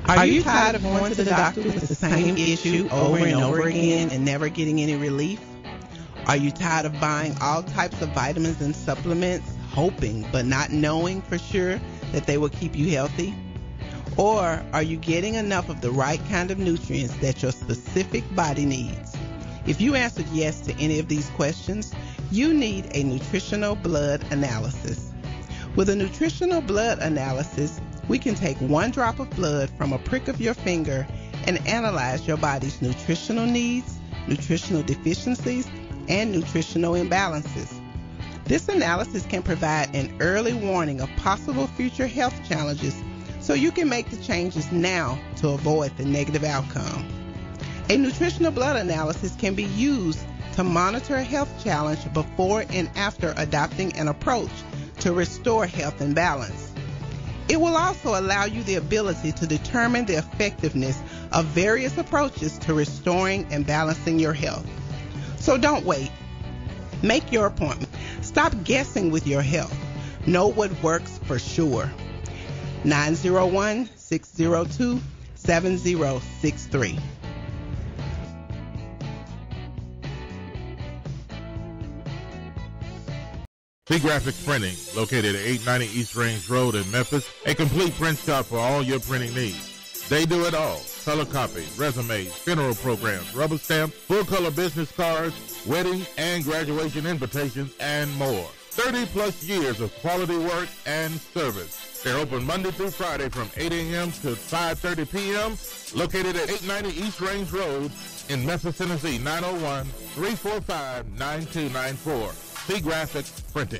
Are you tired of going to the doctor with the same issue over and over again and never getting any relief? Are you tired of buying all types of vitamins and supplements, hoping but not knowing for sure that they will keep you healthy? Or are you getting enough of the right kind of nutrients that your specific body needs? If you answered yes to any of these questions, you need a nutritional blood analysis. With a nutritional blood analysis, we can take one drop of blood from a prick of your finger and analyze your body's nutritional needs, nutritional deficiencies, and nutritional imbalances. This analysis can provide an early warning of possible future health challenges so you can make the changes now to avoid the negative outcome. A nutritional blood analysis can be used to monitor a health challenge before and after adopting an approach to restore health and balance. It will also allow you the ability to determine the effectiveness of various approaches to restoring and balancing your health. So don't wait. Make your appointment. Stop guessing with your health. Know what works for sure. 901-602-7063. Graphics Printing, located at 890 East Range Road in Memphis, a complete print shop for all your printing needs. They do it all: color copies, resumes, funeral programs, rubber stamps, full-color business cards, wedding and graduation invitations, and more. 30-plus years of quality work and service. They're open Monday through Friday from 8 a.m. to 5:30 p.m., located at 890 East Range Road in Memphis, Tennessee, 901-345-9294. Graphics Printing.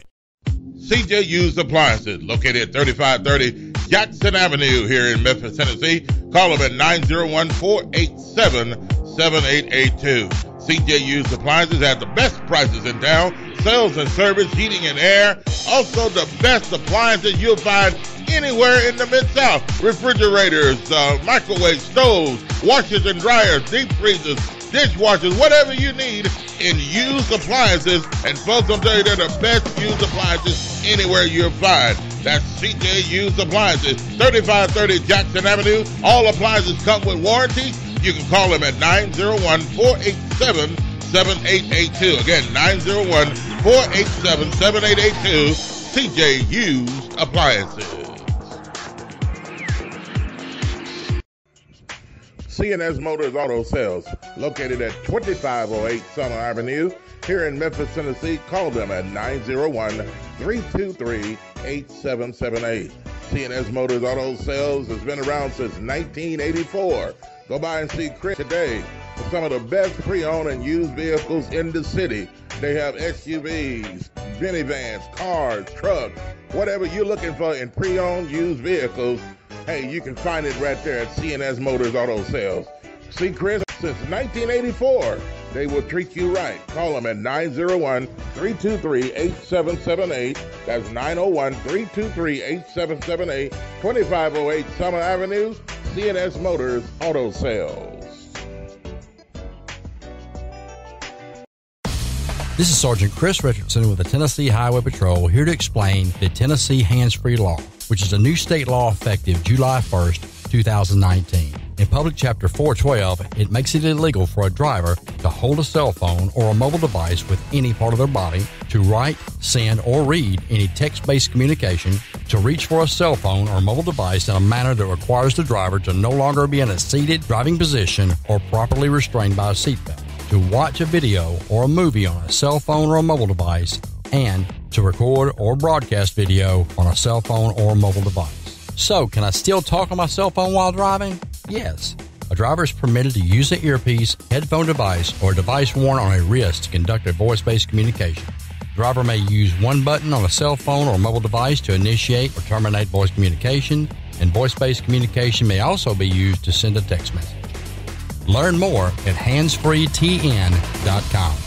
CJ Used Appliances, located at 3530 Jackson Avenue here in Memphis, Tennessee. Call them at 901-487-7882. CJ Used Appliances have the best prices in town. Sales and service, heating and air. Also the best appliances you'll find anywhere in the Mid-South. Refrigerators, microwave stoves, washers and dryers, deep freezers, dishwashers, whatever you need in used appliances. And folks, I'll tell you, they're the best used appliances anywhere you'll find. That's CJ Used Appliances, 3530 Jackson Avenue. All appliances come with warranty. You can call them at 901-487-7882. Again, 901-487-7882. CJ Used Appliances. C&S Motors Auto Sales, located at 2508 Summer Avenue, here in Memphis, Tennessee. Call them at 901-323-8778. C&S Motors Auto Sales has been around since 1984. Go by and see Chris today for some of the best pre-owned and used vehicles in the city. They have SUVs, minivans, cars, trucks, whatever you're looking for in pre-owned used vehicles. Hey, you can find it right there at C&S Motors Auto Sales. See Chris since 1984. They will treat you right. Call them at 901-323-8778. That's 901-323-8778, 2508 Summer Avenue, C&S Motors Auto Sales. This is Sergeant Chris Richardson with the Tennessee Highway Patrol, here to explain the Tennessee Hands-Free Law, which is a new state law effective July 1st, 2019. In Public Chapter 412, it makes it illegal for a driver to hold a cell phone or a mobile device with any part of their body, to write, send, or read any text-based communication, to reach for a cell phone or mobile device in a manner that requires the driver to no longer be in a seated driving position or properly restrained by a seatbelt, to watch a video or a movie on a cell phone or a mobile device, and to record or broadcast video on a cell phone or mobile device. So, can I still talk on my cell phone while driving? Yes. A driver is permitted to use an earpiece, headphone device, or a device worn on a wrist to conduct a voice-based communication. The driver may use one button on a cell phone or mobile device to initiate or terminate voice communication, and voice-based communication may also be used to send a text message. Learn more at handsfreetn.com.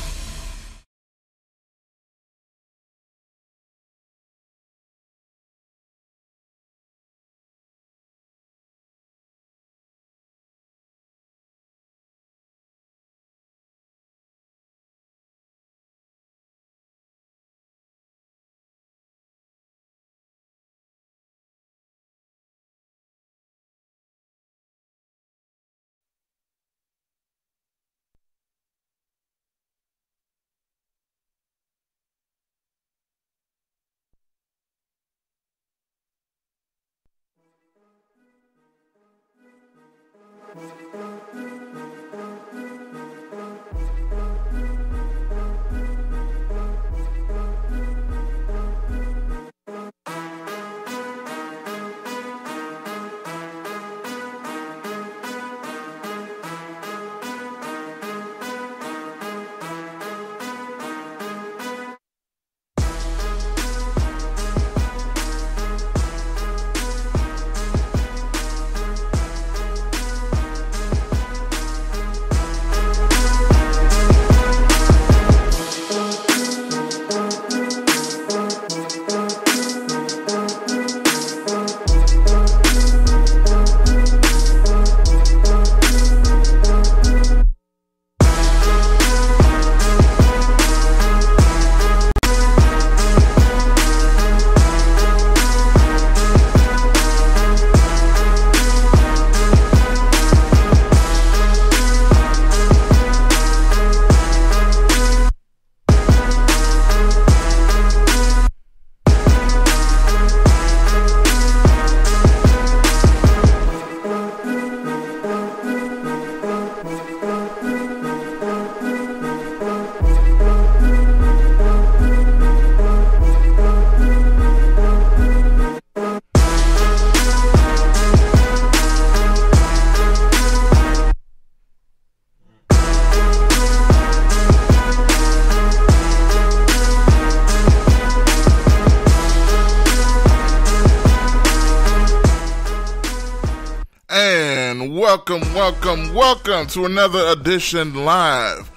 welcome to another edition live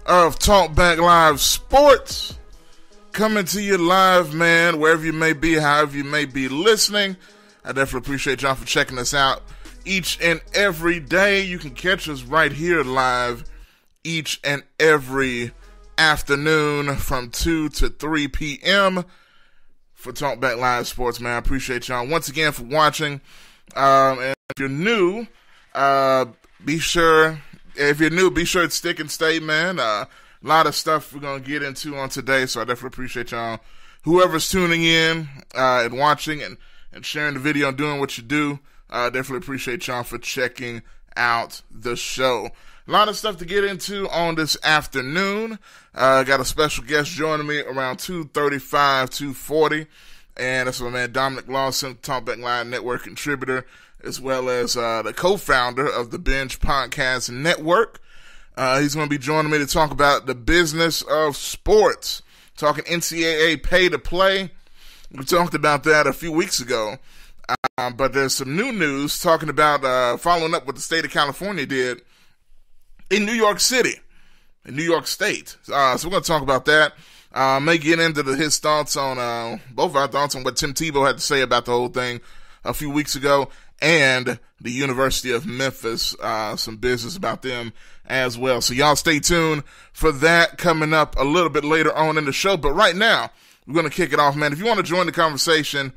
of Talk Back Live Sports. Coming to you live, man, wherever you may be, however you may be listening. I definitely appreciate y'all for checking us out each and every day. You can catch us right here live each and every afternoon from 2 to 3 p.m. for Talk Back Live Sports, man. I appreciate y'all once again for watching. And if you're new, be sure to stick and stay, man. A lot of stuff we're going to get into on today, so I definitely appreciate y'all. Whoever's tuning in and watching and sharing the video and doing what you do, definitely appreciate y'all for checking out the show. A lot of stuff to get into on this afternoon. Got a special guest joining me around 2:35, 2:40. And that's my man Dominic Lawson, Talk Back Live Network contributor, as well as the co-founder of the Binge Podcast Network. He's going to be joining me to talk about the business of sports, talking NCAA pay-to-play. We talked about that a few weeks ago, but there's some new news talking about following up what the state of California did in New York City, in New York State. So we're going to talk about that. May get into his thoughts on, both our thoughts on what Tim Tebow had to say about the whole thing a few weeks ago, and the University of Memphis, some business about them as well. So y'all stay tuned for that coming up a little bit later on in the show. But right now, we're going to kick it off, man. If you want to join the conversation,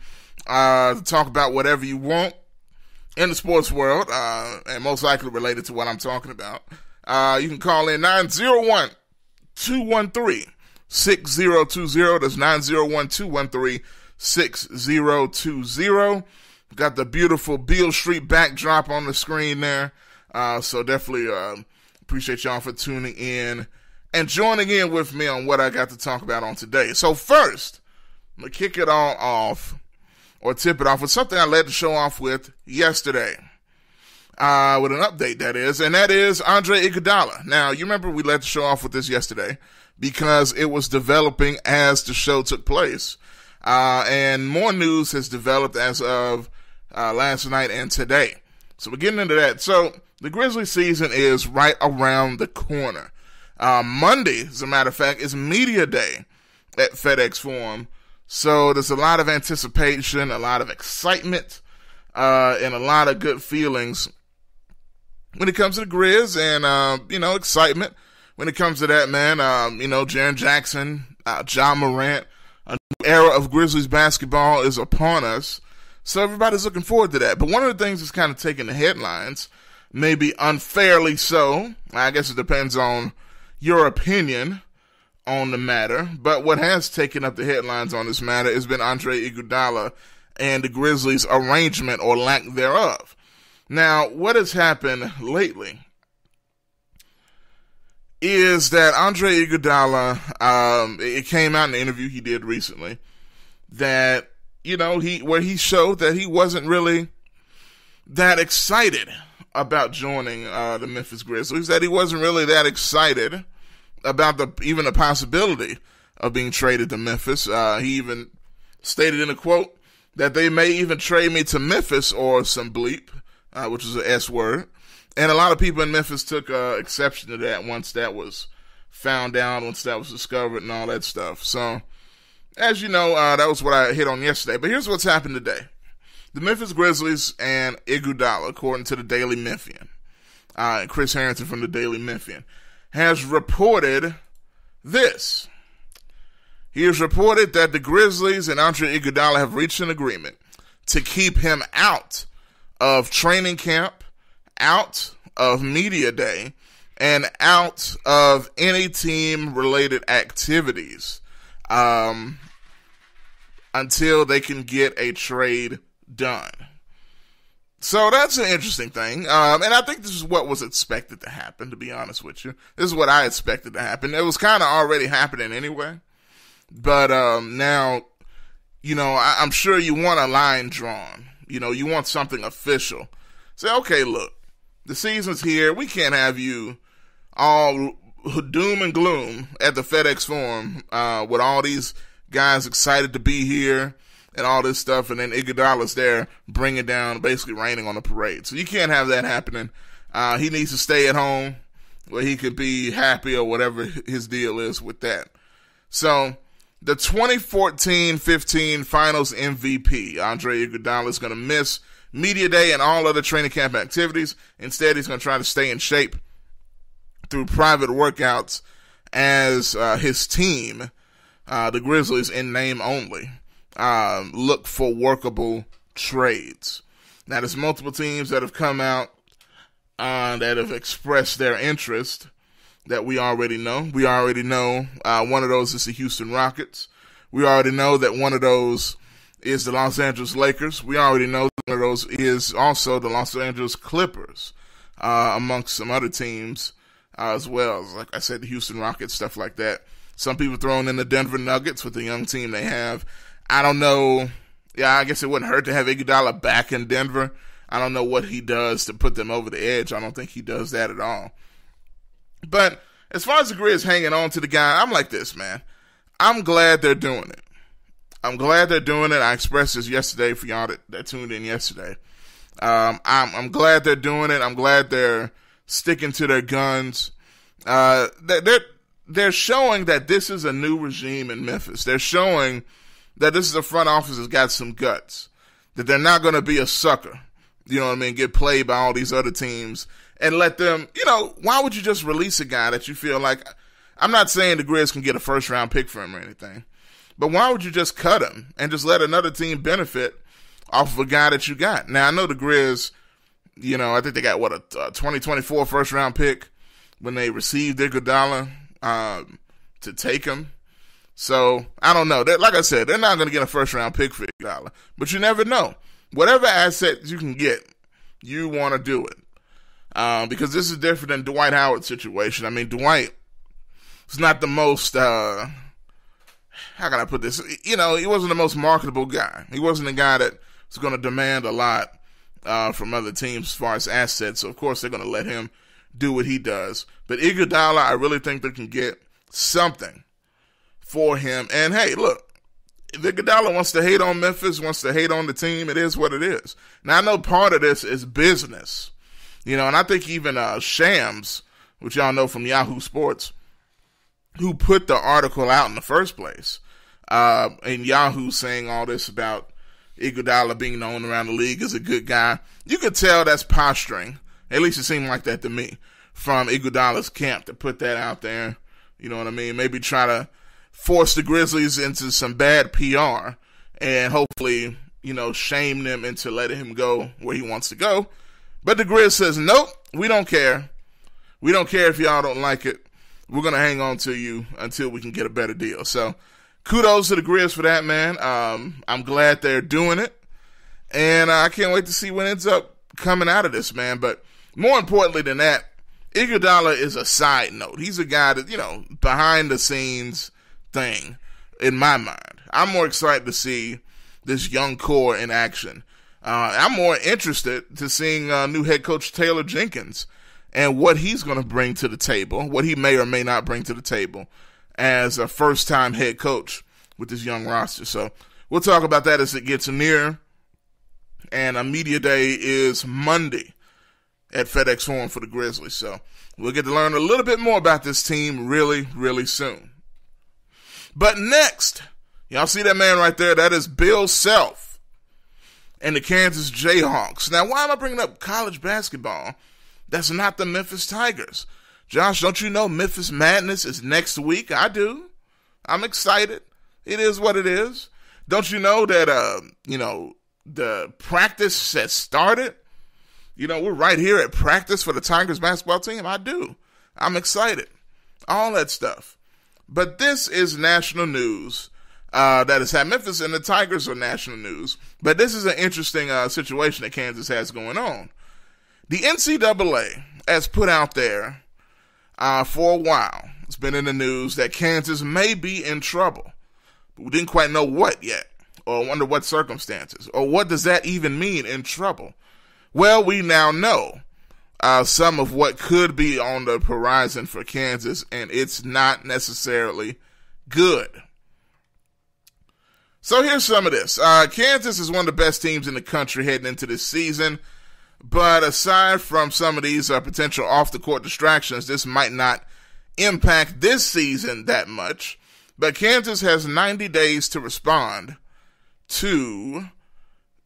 to talk about whatever you want in the sports world, and most likely related to what I'm talking about, you can call in 901-213-6020. That's 901-213-6020. Got the beautiful Beale Street backdrop on the screen there. So definitely appreciate y'all for tuning in and joining in with me on what I got to talk about on today. So first, I'm going to kick it all off, or tip it off, with something I led the show off with yesterday. With an update, that is, and that is Andre Iguodala. Now, you remember we led the show off with this yesterday because it was developing as the show took place. And more news has developed as of last night and today. So we're getting into that. So the Grizzlies season is right around the corner. Monday, as a matter of fact, is media day at FedEx Forum. So there's a lot of anticipation, a lot of excitement, and a lot of good feelings when it comes to the Grizz, and, excitement when it comes to that, man. Jaren Jackson, Ja Morant, a new era of Grizzlies basketball is upon us. So everybody's looking forward to that. But one of the things that's kind of taking the headlines, maybe unfairly so, I guess it depends on your opinion on the matter, but what has taken up the headlines on this matter has been Andre Iguodala and the Grizzlies' arrangement or lack thereof. Now, what has happened lately is that Andre Iguodala, it came out in the interview he did recently, that, where he showed that he wasn't really that excited about joining the Memphis Grizzlies, that he wasn't really that excited about even the possibility of being traded to Memphis. He even stated in a quote that they may even trade me to Memphis or some bleep, which is an S word. And a lot of people in Memphis took exception to that once that was found out, once that was discovered and all that stuff. So, as you know, that was what I hit on yesterday. But here's what's happened today. The Memphis Grizzlies and Iguodala, according to the Daily Memphian, Chris Harrington from the Daily Memphian, has reported this. He has reported that the Grizzlies and Andre Iguodala have reached an agreement to keep him out of training camp, out of media day, and out of any team-related activities until they can get a trade done. So that's an interesting thing. And I think this is what was expected to happen, to be honest with you. This is what I expected to happen. It was kind of already happening anyway. But now, I'm sure you want a line drawn. You want something official. Say, okay, look, the season's here. We can't have you all doom and gloom at the FedEx Forum with all these guys excited to be here and all this stuff, and then Iguodala's there bringing down, basically raining on the parade. So you can't have that happening. He needs to stay at home where he could be happy or whatever his deal is with that. So the 2014-15 Finals MVP, Andre Iguodala, is going to miss media day and all other training camp activities. Instead, he's going to try to stay in shape through private workouts as his team, the Grizzlies in name only, look for workable trades. Now, there's multiple teams that have come out that have expressed their interest that we already know. We already know one of those is the Houston Rockets. We already know that one of those is the Los Angeles Lakers. We already know that one of those is also the Los Angeles Clippers, amongst some other teams as well. Like I said, the Houston Rockets, stuff like that. Some people throwing in the Denver Nuggets with the young team they have. I don't know. Yeah, I guess it wouldn't hurt to have Iguodala back in Denver. I don't know what he does to put them over the edge. I don't think he does that at all. But as far as the Grizz hanging on to the guy, I'm like this, man. I'm glad they're doing it. I'm glad they're doing it. I expressed this yesterday for y'all that tuned in yesterday. I'm glad they're doing it. I'm glad they're sticking to their guns. They're showing that this is a new regime in Memphis. They're showing that this is a front office that's got some guts. That they're not going to be a sucker. You know what I mean? Get played by all these other teams and let them, why would you just release a guy that you feel like, I'm not saying the Grizz can get a first round pick for him or anything, but why would you just cut him and just let another team benefit off of a guy that you got? Now, I know the Grizz, I think they got a 2024 first round pick when they received Iguodala, to take him. So, I don't know. Like I said, they're not going to get a first round pick for Iguodala, but you never know. Whatever asset you can get, you want to do it. Because this is different than Dwight Howard's situation. I mean, Dwight is not the most, how can I put this? He wasn't the most marketable guy. He wasn't a guy that was going to demand a lot from other teams as far as assets. So, of course, they're going to let him do what he does. But Iguodala, I really think they can get something for him. And, hey, look. If Iguodala wants to hate on Memphis, wants to hate on the team, it is what it is. Now, I know part of this is business, and I think even Shams, which y'all know from Yahoo Sports, who put the article out in the first place, and Yahoo saying all this about Iguodala being known around the league as a good guy, you could tell that's posturing. At least it seemed like that to me, from Iguodala's camp to put that out there. You know what I mean? Maybe try to force the Grizzlies into some bad PR and hopefully, shame them into letting him go where he wants to go. But the Grizz says, nope, we don't care. We don't care if y'all don't like it. We're going to hang on to you until we can get a better deal. So kudos to the Grizz for that, man. I'm glad they're doing it. And I can't wait to see what ends up coming out of this, man. But more importantly than that, Iguodala is a side note. He's a guy that, behind the scenes thing in my mind. I'm more excited to see this young core in action. I'm more interested to seeing new head coach Taylor Jenkins and what he's going to bring to the table, what he may or may not bring to the table as a first-time head coach with this young roster. So we'll talk about that as it gets near. And a media day is Monday at FedEx Forum for the Grizzlies. So we'll get to learn a little bit more about this team really, really soon. But next, y'all see that man right there? That is Bill Self and the Kansas Jayhawks. Now, why am I bringing up college basketball? That's not the Memphis Tigers. Josh, don't you know Memphis Madness is next week? I do. I'm excited. It is what it is. Don't you know that, the practice has started? We're right here at practice for the Tigers basketball team. I do. I'm excited. All that stuff. But this is national news that has had Memphis and the Tigers are national news. But this is an interesting situation that Kansas has going on. The NCAA has put out there for a while, it's been in the news, that Kansas may be in trouble. But we didn't quite know what yet, or under what circumstances, or what does that even mean, in trouble? Well, we now know some of what could be on the horizon for Kansas, and it's not necessarily good. So here's some of this. Kansas is one of the best teams in the country heading into this season. But aside from some of these potential off-the-court distractions, this might not impact this season that much. But Kansas has 90 days to respond to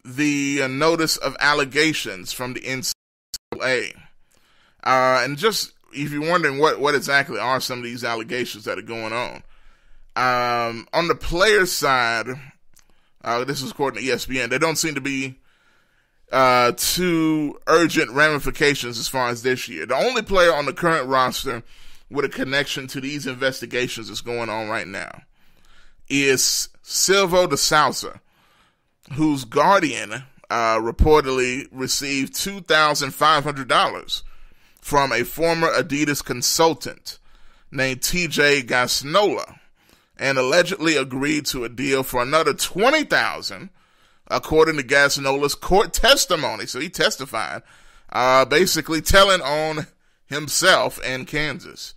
the notice of allegations from the NCAA. And just, if you're wondering what exactly are some of these allegations that are going on the players' side, this is according to ESPN, there don't seem to be too urgent ramifications as far as this year. The only player on the current roster with a connection to these investigations that's going on right now is Silvio de Sousa, whose guardian reportedly received $2,500 from a former Adidas consultant named TJ Gasnola and allegedly agreed to a deal for another $20,000 according to Gasnola's court testimony. So he testified, basically telling on himself and Kansas.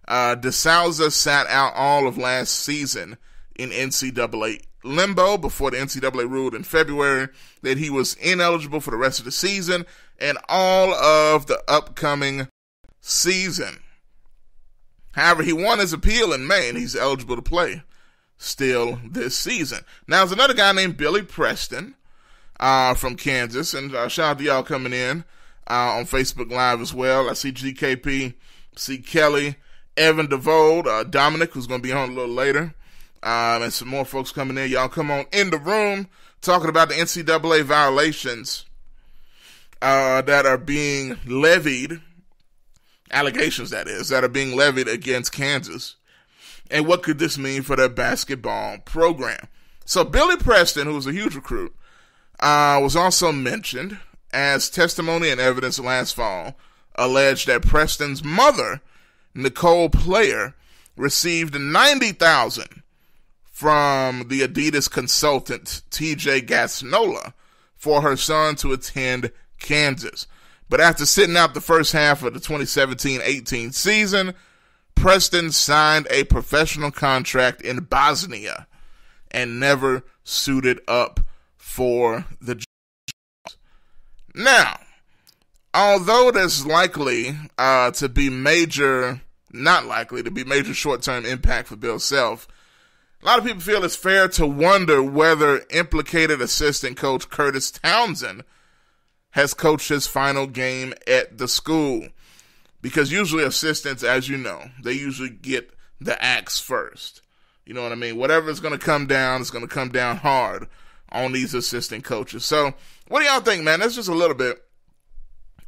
De Sousa sat out all of last season in NCAA limbo before the NCAA ruled in February that he was ineligible for the rest of the season and all of the upcoming season. However, he won his appeal in May and he's eligible to play still this season. Now, there's another guy named Billy Preston from Kansas, and shout out to y'all coming in on Facebook Live as well. I see GKP, see Kelly, Evan DeVold, Dominic, who's going to be on a little later, and some more folks coming in. Y'all come on in the room talking about the NCAA violations that are being levied, allegations that is, that are being levied against Kansas. And what could this mean for their basketball program? So Billy Preston, who was a huge recruit, was also mentioned as testimony and evidence last fall, alleged that Preston's mother, Nicole Player, received $90,000 from the Adidas consultant TJ Gasnola for her son to attend Kansas. But after sitting out the first half of the 2017-18 season, Preston signed a professional contract in Bosnia and never suited up for the jobs. Now, although there's likely to be major short-term impact for Bill Self, a lot of people feel it's fair to wonder whether implicated assistant coach Curtis Townsend has coached his final game at the school. Because usually assistants, as you know, they usually get the axe first. You know what I mean? Whatever is going to come down, it's going to come down hard on these assistant coaches. So what do y'all think, man? That's just a little bit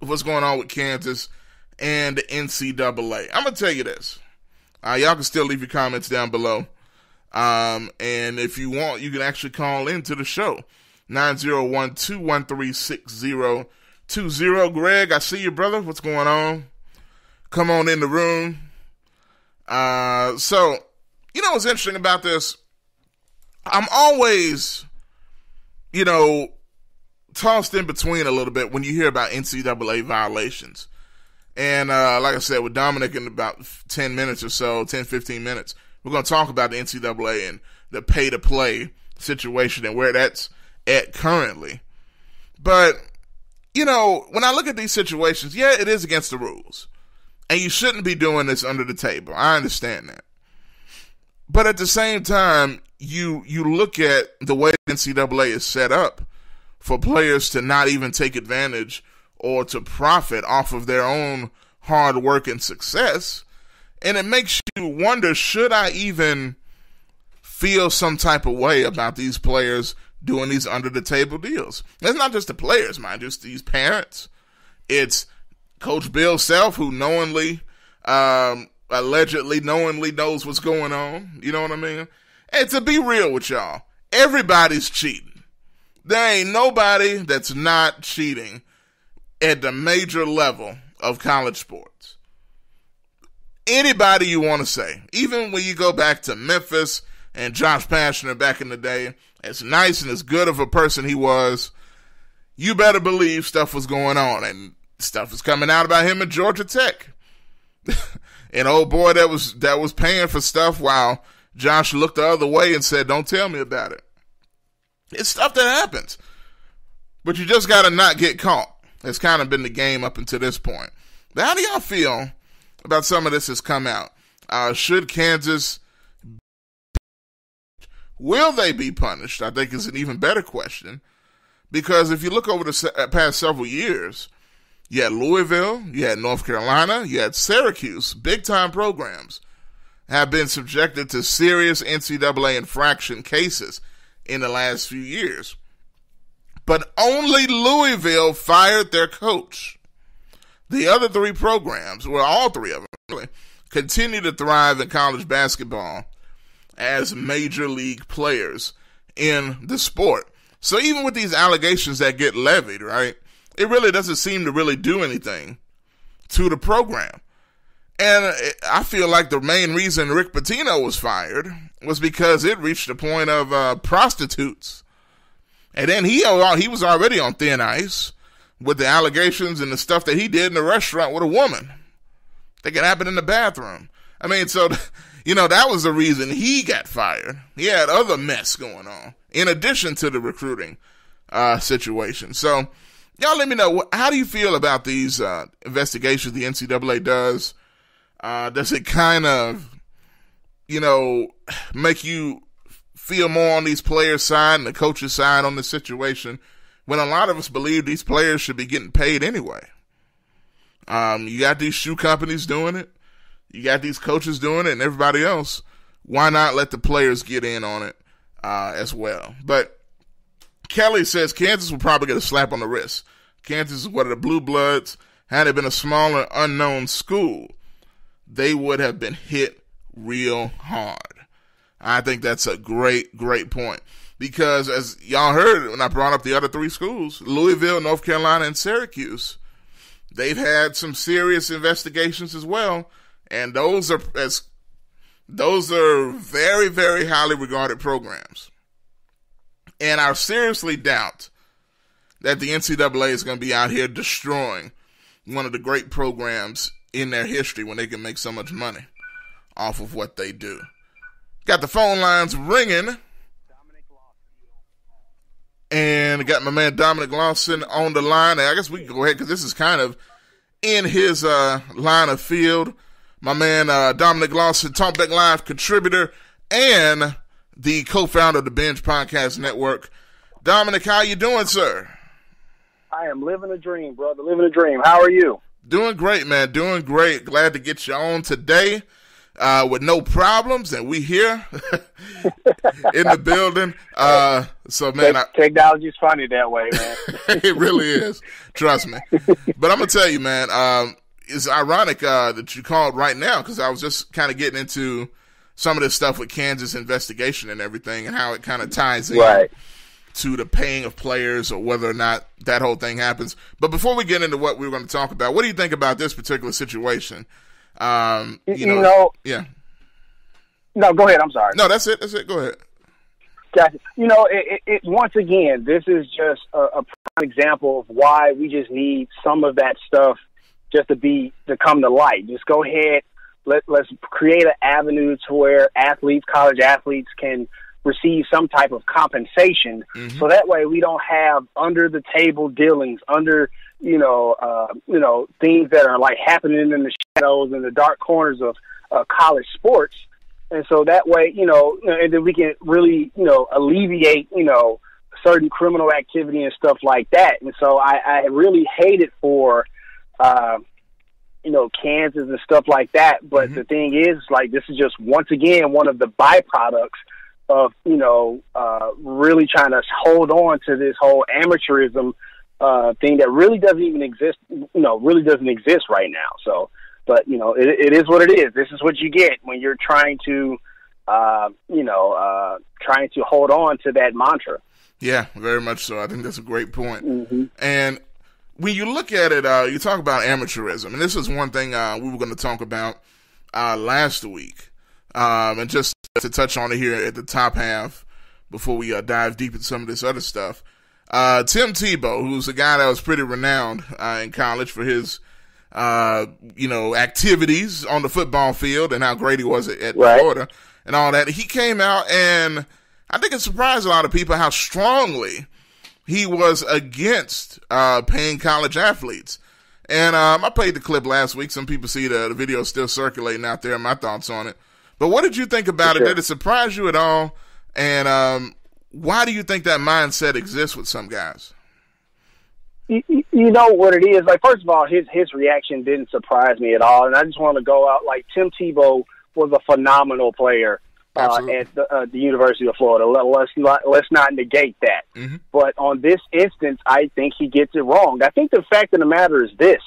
of what's going on with Kansas and the NCAA. I'm going to tell you this. Y'all can still leave your comments down below. And if you want, you can actually call into the show. 901-213-6020. Greg, I see you, brother. What's going on? Come on in the room. So, you know what's interesting about this? I'm always, tossed in between a little bit when you hear about NCAA violations. And like I said, with Dominic in about 10 minutes or so, 10, 15 minutes, we're going to talk about the NCAA and the pay-to-play situation and where that's at currently. But, when I look at these situations, yeah, it is against the rules. And you shouldn't be doing this under the table. I understand that. But at the same time, you look at the way the NCAA is set up for players to not even take advantage or to profit off of their own hard work and success. And it makes you wonder, should I even feel some type of way about these players doing these under-the-table deals? It's not just the players, mind you, it's these parents. It's Coach Bill Self, who allegedly knowingly knows what's going on. You know what I mean? And to be real with y'all, everybody's cheating. There ain't nobody that's not cheating at the major level of college sports. Anybody you want to say, even when you go back to Memphis and Josh Pastner back in the day, as nice and as good of a person he was, you better believe stuff was going on, and stuff was coming out about him at Georgia Tech. An old boy that was paying for stuff while Josh looked the other way and said, "Don't tell me about it." It's stuff that happens. But you just got to not get caught. It's kind of been the game up until this point. But how do y'all feel about some of this has come out? Should Kansas, will they be punished? I think is an even better question. Because if you look over the past several years, you had Louisville, you had North Carolina, you had Syracuse, big-time programs have been subjected to serious NCAA infraction cases in the last few years. But only Louisville fired their coach. The other three programs, well, all three of them, really, continue to thrive in college basketball as major league players in the sport. So even with these allegations that get levied, right, it really doesn't seem to really do anything to the program. And I feel like the main reason Rick Pitino was fired was because it reached the point of prostitutes. And then he was already on thin ice with the allegations and the stuff that he did in the restaurant with a woman. That could happen in the bathroom. I mean, so, that was the reason he got fired. He had other mess going on, in addition to the recruiting situation. So, y'all let me know, how do you feel about these investigations the NCAA does? Does it kind of, make you feel more on these players' side and the coach's side on the situation, when a lot of us believe these players should be getting paid anyway? You got these shoe companies doing it. You got these coaches doing it and everybody else. Why not let the players get in on it as well? But Kelly says Kansas will probably get a slap on the wrist. Kansas is one of the blue bloods. Had it been a smaller, unknown school, they would have been hit real hard. I think that's a great, great point. Because as y'all heard when I brought up the other three schools, Louisville, North Carolina, and Syracuse, they've had some serious investigations as well. And those are very, very highly regarded programs. And I seriously doubt that the NCAA is going to be out here destroying one of the great programs in their history when they can make so much money off of what they do. Got the phone lines ringing. And got my man Dominic Lawson on the line. And I guess we can go ahead because this is kind of in his line of field. My man Dominic Lawson, TalkBack Live contributor and the co-founder of the Binge Podcast Network. Dominic, how you doing, sir? I am living a dream, brother. Living a dream. How are you? Doing great, man. Doing great. Glad to get you on today with no problems, and we here in the building. So, man, technology's funny that way, man. It really is. Trust me. But I'm gonna tell you, man. It's ironic that you called right now because I was just kind of getting into some of this stuff with Kansas investigation and everything, and how it kind of ties in to the paying of players or whether or not that whole thing happens. But before we get into what we were going to talk about, what do you think about this particular situation? Yeah. No, go ahead. I'm sorry. No, that's it. Go ahead. Gotcha. Once again, this is just a prime example of why we just need some of that stuff just to come to light. Just go ahead. Let's create an avenue to where college athletes can receive some type of compensation. Mm-hmm. So that way we don't have under the table dealings, things that are like happening in the shadows and the dark corners of college sports. And so that way, and then we can really, alleviate, certain criminal activity and stuff like that. And so I really hate it for, Kansas and stuff like that. But the thing is, like, this is just, once again, one of the byproducts of, really trying to hold on to this whole amateurism thing that really doesn't even exist, really doesn't exist right now. So, but, it is what it is. This is what you get when you're trying to, trying to hold on to that mantra. Yeah, very much so. I think that's a great point. Mm-hmm. And when you look at it, you talk about amateurism, and this is one thing we were going to talk about last week. And just to touch on it here at the top half before we dive deep into some of this other stuff. Tim Tebow, who's a guy that was pretty renowned in college for his, activities on the football field and how great he was at Florida and all that. He came out and I think it surprised a lot of people how strongly he was against paying college athletes. And I played the clip last week. Some people see the video still circulating out there, my thoughts on it. But what did you think about it? Did it surprise you at all? And why do you think that mindset exists with some guys? You know what it is? Like, first of all, his reaction didn't surprise me at all. And I just want to go out, like, Tim Tebow was a phenomenal player at the University of Florida. Let's not negate that. Mm-hmm. But on this instance, I think he gets it wrong. I think the fact of the matter is this.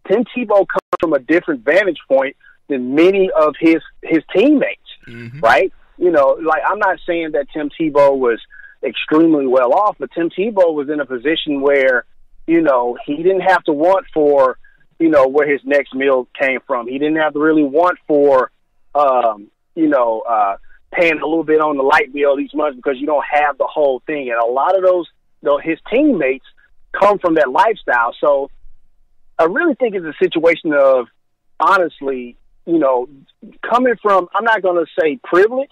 Tim Tebow comes from a different vantage point than many of his teammates, mm-hmm. right? You know, like, I'm not saying that Tim Tebow was extremely well off, but Tim Tebow was in a position where, you know, he didn't have to want for, you know, where his next meal came from. He didn't have to really want for, paying a little bit on the light bill each month because you don't have the whole thing. And a lot of his teammates come from that lifestyle. So I really think it's a situation of, honestly, you know, coming from, I'm not going to say privilege,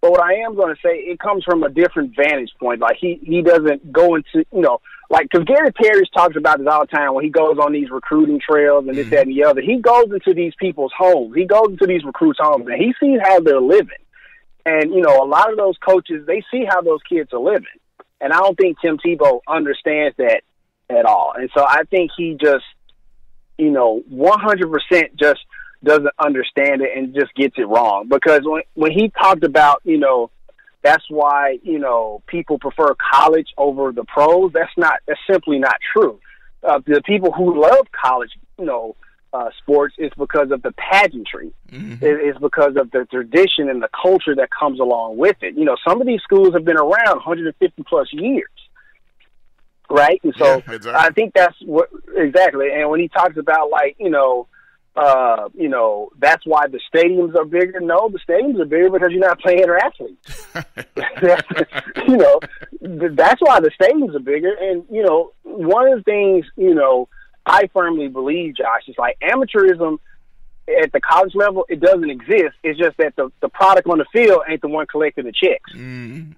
but what I am going to say, it comes from a different vantage point. Like, he doesn't go into, you know, like, because Gary Parrish talks about this all the time when he goes on these recruiting trails and this, that, and the other. He goes into these people's homes. He goes into these recruits' homes, and he sees how they're living. And, you know, a lot of those coaches, they see how those kids are living. And I don't think Tim Tebow understands that at all. And so I think he just, you know, 100% just doesn't understand it and just gets it wrong. Because when he talked about, you know, that's why, you know, people prefer college over the pros, that's simply not true. The people who love college, you know, sports is because of the pageantry. Mm-hmm. It's because of the tradition and the culture that comes along with it. You know, some of these schools have been around 150 plus years. Right. And so exactly. I think that's what exactly. And when he talks about, like, you know, that's why the stadiums are bigger. No, the stadiums are bigger because you're not playing their athletes. You know, that's why the stadiums are bigger. And, you know, one of the things, you know, I firmly believe, Josh, is like amateurism at the college level, it doesn't exist. It's just that the product on the field ain't the one collecting the checks. Mm-hmm.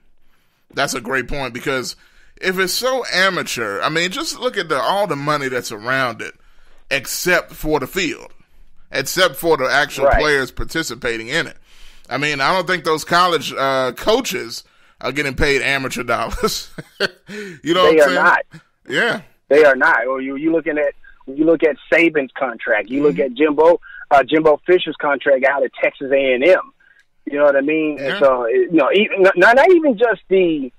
That's a great point, because if it's so amateur, I mean, just look at all the money that's around it, except for the field, except for the actual players participating in it. I mean, I don't think those college coaches are getting paid amateur dollars. You know, they are not. Yeah, they are not. Or you look at Saban's contract. You look at Jimbo Fisher's contract out at Texas A&M. You know what I mean? Yeah. And so, you know, not even just the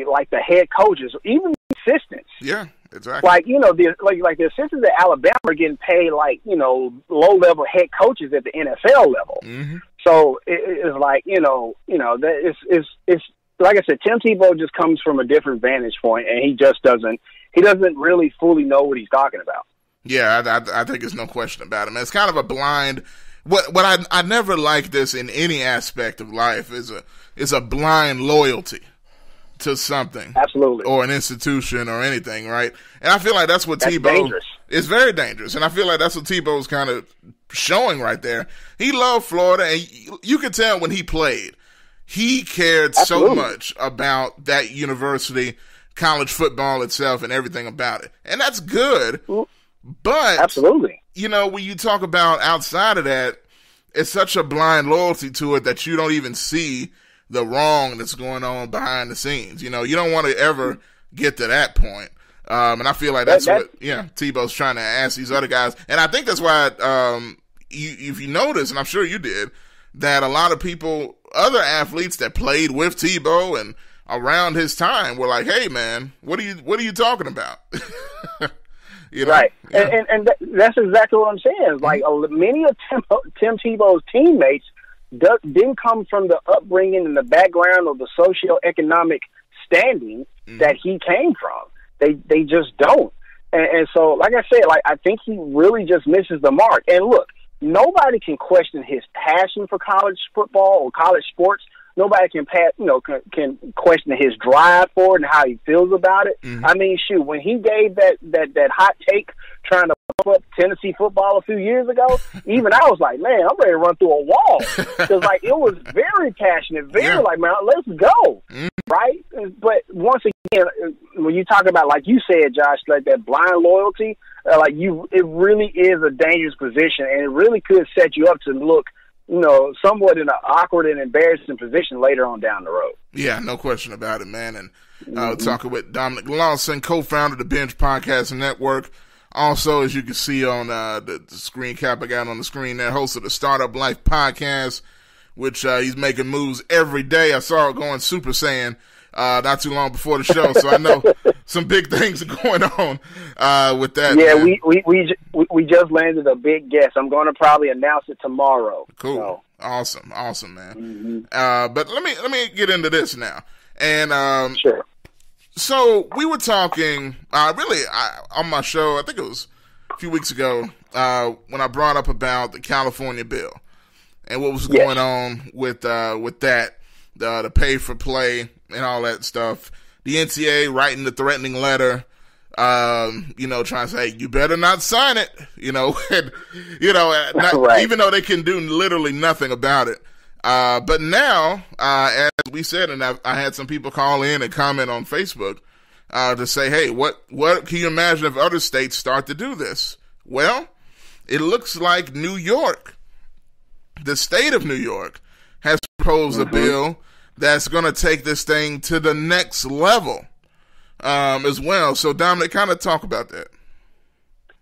like the head coaches, even the assistants. Yeah, exactly. Like, you know, the assistants at Alabama are getting paid like, you know, low level head coaches at the NFL level. Mm-hmm. So it's like, you know that it's like I said, Tim Tebow just comes from a different vantage point, and he doesn't really fully know what he's talking about. Yeah, I think there's no question about it. It's kind of a blind. What I never like this in any aspect of life is a blind loyalty to something, absolutely, or an institution or anything, right? And I feel like that's Tebow is very dangerous, and I feel like that's what Tebow's kind of showing right there. He loved Florida, and you could tell when he played, he cared so much about that university, college football itself, and everything about it, and that's good. But absolutely, you know, when you talk about outside of that, it's such a blind loyalty to it that you don't even see the wrong that's going on behind the scenes. You know, you don't want to ever get to that point. And I feel like that's what Tebow's trying to ask these other guys. And I think that's why, if you notice, and I'm sure you did, that a lot of people, other athletes that played with Tebow and around his time were like, hey man, what are you talking about? You know? Right. Yeah. And that's exactly what I'm saying. Like, many of Tim Tebow's teammates didn't come from the upbringing and the background or the socioeconomic standing that he came from. They just don't. And so, like I said, like, I think he really just misses the mark. And look, nobody can question his passion for college football or college sports. Nobody can can question his drive for it and how he feels about it. Mm-hmm. I mean, shoot, when he gave that hot take trying to up Tennessee football a few years ago, even I was like, man, I'm ready to run through a wall. Because, like, it was very passionate, very like, man, let's go, right? But once again, when you talk about, like you said, Josh, like that blind loyalty, it really is a dangerous position, and it really could set you up to look, somewhat in an awkward and embarrassing position later on down the road. Yeah, no question about it, man. And talking with Dominic Lawson, co-founder of the Bench Podcast Network. Also, as you can see on the screen cap I got on the screen there, host of the Startup Life Podcast, which he's making moves every day. I saw it going Super Saiyan not too long before the show, so I know some big things are going on with that. Yeah, man. we just landed a big guest. I'm going to probably announce it tomorrow. Cool, so. awesome, man. But let me get into this now. And sure. So we were talking on my show, I think it was a few weeks ago, when I brought up about the California bill and what was going on with that, the pay for play and all that stuff. The NCAA writing the threatening letter, trying to say, you better not sign it, right. Even though they can do literally nothing about it. But now, as we said, and I had some people call in and comment on Facebook, to say, hey, what can you imagine if other states start to do this? Well, it looks like New York, the state of New York, has proposed a bill that's going to take this thing to the next level, as well. So, Dominic, kind of talk about that.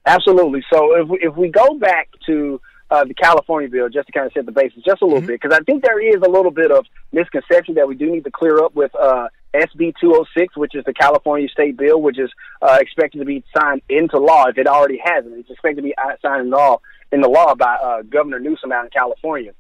Absolutely. So if we go back to the California bill, just to kind of set the basis just a little bit, because I think there is a little bit of misconception that we do need to clear up with SB 206, which is the California state bill, which is expected to be signed into law if it already hasn't. It's expected to be signed in the law by Governor Newsom out in California.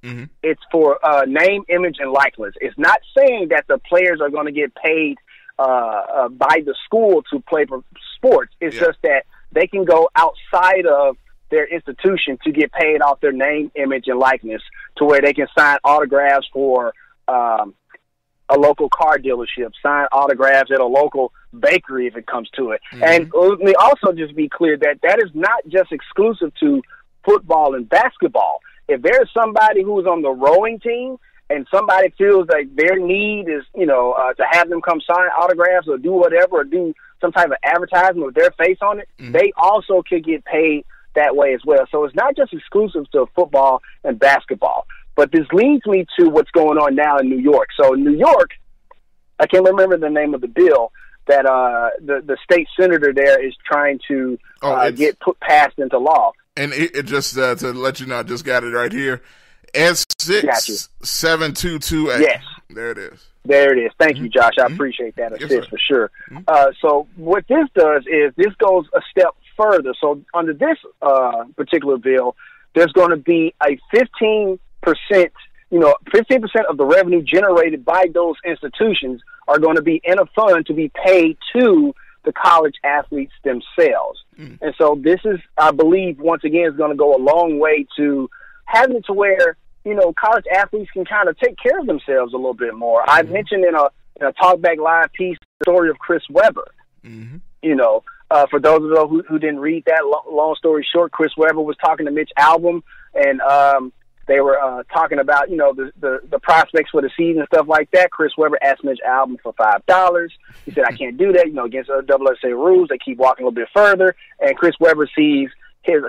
It's for name, image, and likeness. It's not saying that the players are going to get paid by the school to play for sports. It's just that they can go outside of their institution to get paid off their name, image, and likeness, to where they can sign autographs for a local car dealership, sign autographs at a local bakery if it comes to it. And let me also just be clear that is not just exclusive to football and basketball. If there's somebody who's on the rowing team and somebody feels like their need is, to have them come sign autographs or do whatever, or do some type of advertisement with their face on it, they also could get paid that way as well. So it's not just exclusive to football and basketball. But this leads me to what's going on now in New York. So in New York, I can't remember the name of the bill that the state senator there is trying to get passed into law. And it just to let you know, I just got it right here. S6722A. Yes. There it is. There it is. Thank you, Josh. I appreciate that assist for sure. So what this does is this goes a step further. So under this particular bill, there's going to be a 15% of the revenue generated by those institutions are going to be in a fund to be paid to the college athletes themselves. And so this is, I believe, once again, is going to go a long way to having it to where, college athletes can kind of take care of themselves a little bit more. I mentioned in a TalkBack Live piece the story of Chris Webber. For those of you who didn't read that, long story short, Chris Webber was talking to Mitch Albom, and they were talking about, the prospects for the season and stuff like that. Chris Webber asked Mitch Albom for $5. He said, I can't do that, against the WSA rules. They keep walking a little bit further, and Chris Webber sees his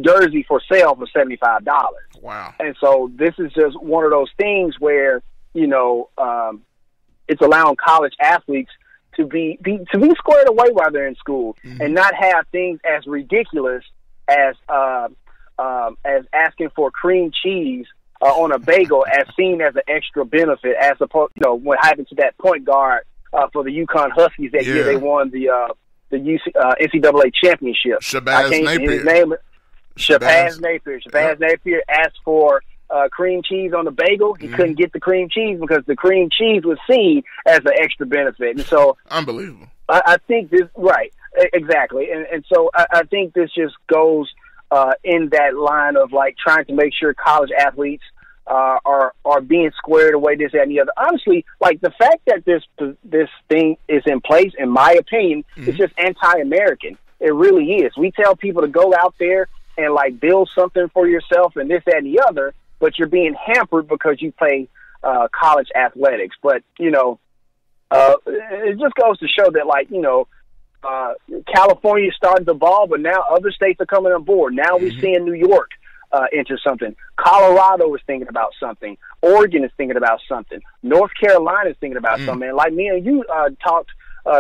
jersey for sale for $75. Wow. And so this is just one of those things where, it's allowing college athletes to be squared away while they're in school, and not have things as ridiculous as asking for cream cheese on a bagel as seen as an extra benefit, as opposed, what happened to that point guard for the UConn Huskies that year they won the NCAA championship. Shabazz Napier. His name, Shabazz Napier. Shabazz Napier asked for cream cheese on the bagel. He couldn't get the cream cheese because the cream cheese was seen as an extra benefit. And so, unbelievable. I think this, right, exactly. And so I think this just goes in that line of like trying to make sure college athletes are being squared away, this, that, and the other. Honestly, like the fact that this thing is in place, in my opinion, is just anti-American. It really is. We tell people to go out there and like build something for yourself and this, that, and the other, but you're being hampered because you play college athletics. But, you know, it just goes to show that, like, you know, California started the ball, but now other states are coming on board. Now we're seeing New York into something. Colorado is thinking about something. Oregon is thinking about something. North Carolina is thinking about something. And like me and you talked,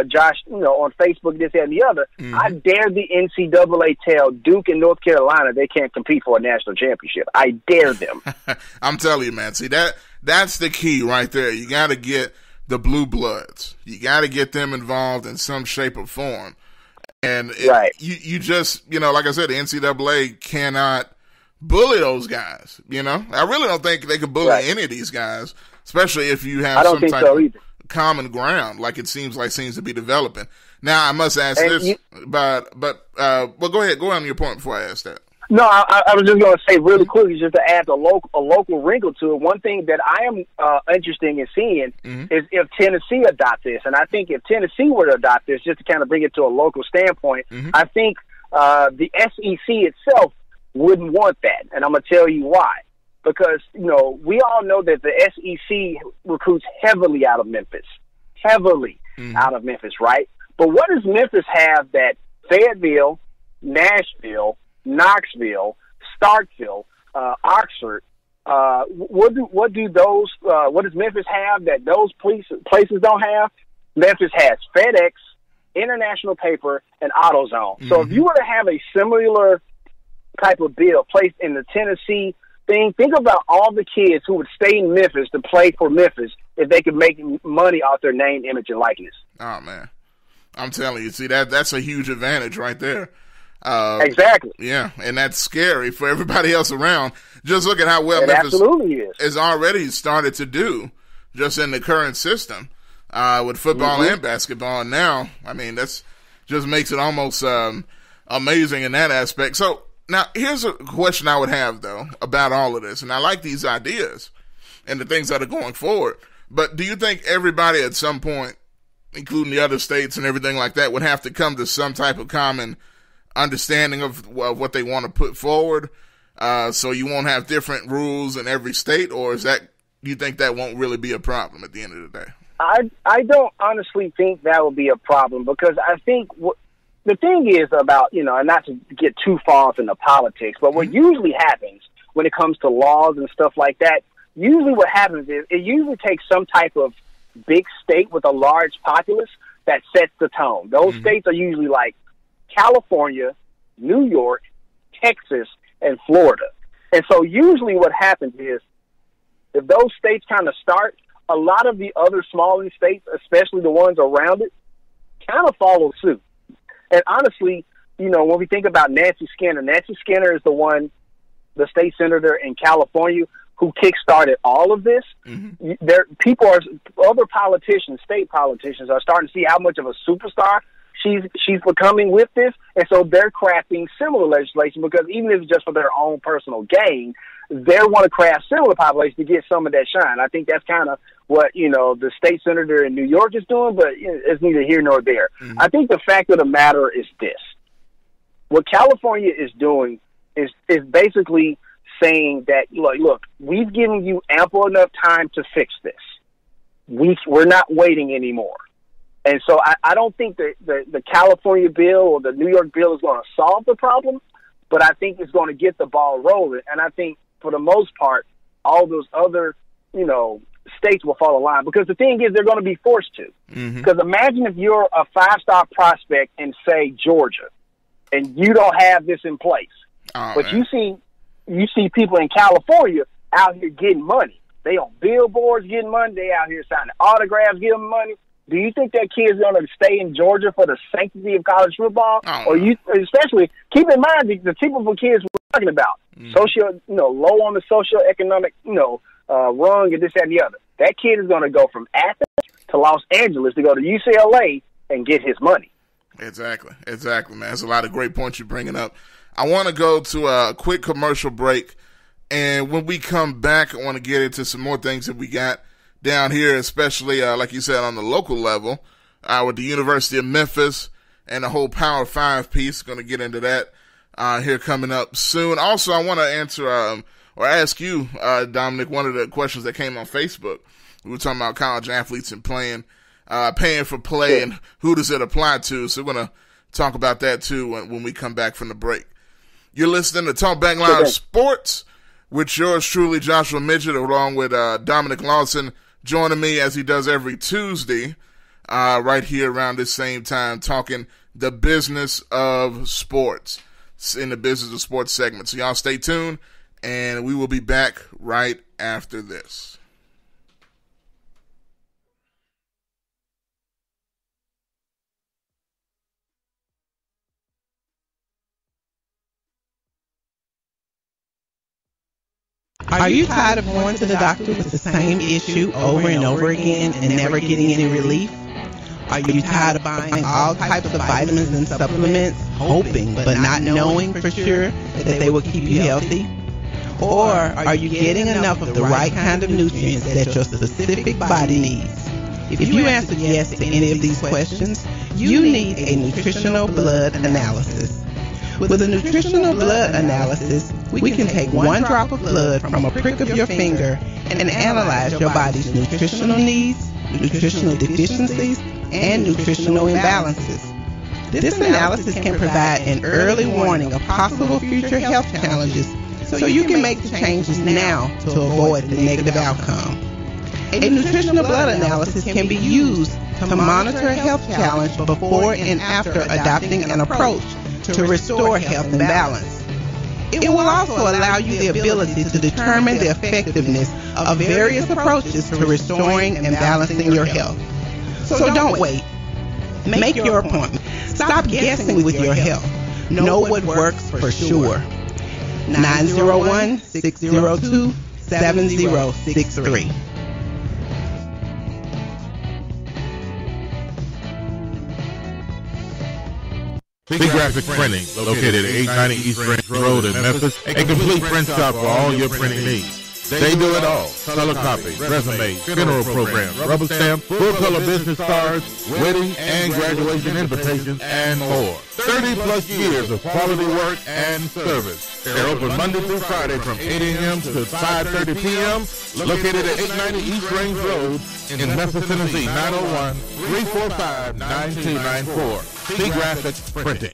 Josh, you know, on Facebook, this, that, and the other. I dare the NCAA tell Duke and North Carolina they can't compete for a national championship. I dare them. I'm telling you, man. See, that's the key right there. You got to get the blue bloods. You got to get them involved in some shape or form. And you just, you know, like I said, the NCAA cannot bully those guys. You know, I really don't think they could bully any of these guys, especially if you have some type of common ground, like it seems to be developing. Now, I must ask this, well, go ahead. Go on your point before I ask that. No, I was just going to say really quickly, just to add a local wrinkle to it. One thing that I am interested in seeing is if Tennessee adopts this. And I think if Tennessee were to adopt this, just to kind of bring it to a local standpoint, I think the SEC itself wouldn't want that. And I'm going to tell you why. Because, you know, we all know that the SEC recruits heavily out of Memphis. Out of Memphis, right? But what does Memphis have that Fayetteville, Nashville, Knoxville, Starkville, Oxford, what does Memphis have that those places don't have? Memphis has FedEx, International Paper, and AutoZone. So if you were to have a similar type of bill placed in the Tennessee thing, think about all the kids who would stay in Memphis to play for Memphis if they could make money off their name, image, and likeness. Oh, man. I'm telling you, see, that's a huge advantage right there. Exactly. Yeah, and that's scary for everybody else around. Just look at how well Memphis is already started to do just in the current system with football and basketball. And now, I mean, that's just makes it almost amazing in that aspect. So now here's a question I would have, though, about all of this. And I like these ideas and the things that are going forward. But do you think everybody at some point, including the other states and everything like that, would have to come to some type of common understanding of what they want to put forward, so you won't have different rules in every state? Or do you think that won't really be a problem at the end of the day? I don't honestly think that will be a problem, because I think the thing is about, you know, and not to get too far into politics, but what usually happens when it comes to laws and stuff like that, usually what happens is it usually takes some type of big state with a large populace that sets the tone. Those states are usually like California, New York, Texas, and Florida. And so usually what happens is if those states kind of start, a lot of the other smaller states, especially the ones around it, kind of follow suit. And honestly, you know, when we think about Nancy Skinner is the state senator in California who kickstarted all of this. Other politicians, state politicians, are starting to see how much of a superstar she's becoming with this, and so they're crafting similar legislation, because even if it's just for their own personal gain, they want to craft similar population to get some of that shine. I think that's kind of what, you know, the state senator in New York is doing, but it's neither here nor there. I think the fact of the matter is this: what California is doing is basically saying that, look, we've given you ample enough time to fix this. We're not waiting anymore. And so I don't think the California bill or the New York bill is going to solve the problem, but I think it's going to get the ball rolling. And I think for the most part, all those other, you know, states will fall in line, because the thing is they're going to be forced to. Because imagine if you're a 5-star prospect in, say, Georgia, and you don't have this in place. But you see people in California out here getting money. They on billboards getting money. They out here signing autographs, getting money. Do you think that kid's going to stay in Georgia for the sanctity of college football? Or especially keep in mind the typical kids we're talking about, low on the socioeconomic, rung and this, that, and the other. That kid is going to go from Athens to Los Angeles to go to UCLA and get his money. Exactly, man. There's a lot of great points you're bringing up. I want to go to a quick commercial break, and when we come back, I want to get into some more things that we got down here, especially, like you said, on the local level, with the University of Memphis and the whole Power 5 piece. Going to get into that here coming up soon. Also, I want to answer or ask you, Dominic, one of the questions that came on Facebook. We were talking about college athletes and paying for play, and who does it apply to. So we're going to talk about that too when we come back from the break. You're listening to Talk Back Live Sports with yours truly, Joshua Midget, along with Dominic Lawson, joining me as he does every Tuesday, right here around this same time, talking the business of sports, in the business of sports segment. So y'all stay tuned, and we will be back right after this. Are you tired of going to the doctor with the same issue over and over again and never getting any relief? Are you tired of buying all types of vitamins and supplements, hoping but not knowing for sure that they will keep you healthy? Or are you getting enough of the right kind of nutrients that your specific body needs? If you answer yes to any of these questions, you need a nutritional blood analysis. With a nutritional blood analysis, we can take one drop of blood from a prick of your finger and analyze your body's nutritional needs, nutritional deficiencies, and nutritional imbalances. This analysis can provide an early warning of possible future health challenges, so you can make the changes now to avoid the negative outcome. A nutritional blood analysis can be used to monitor a health challenge before and after adopting an approach to restore health and balance. It will also allow you the ability to determine the effectiveness of various approaches to restoring and balancing your health. So don't wait. Make your appointment. Stop guessing with your health. Know what works for sure. 901-602-7063. Graphic Printing, located at 890 East Range Road in Memphis, a complete print shop for all your printing needs. They do it all: color copy, resumes, funeral programs, rubber stamp, full color business cards, wedding and graduation invitations, and more. 30 plus years of quality work and service. They're open Monday through Friday from 8 a.m. to 5:30 p.m. Located at 890 East Range Road in Memphis, Tennessee, 901-345-9294. C Graphic Printing.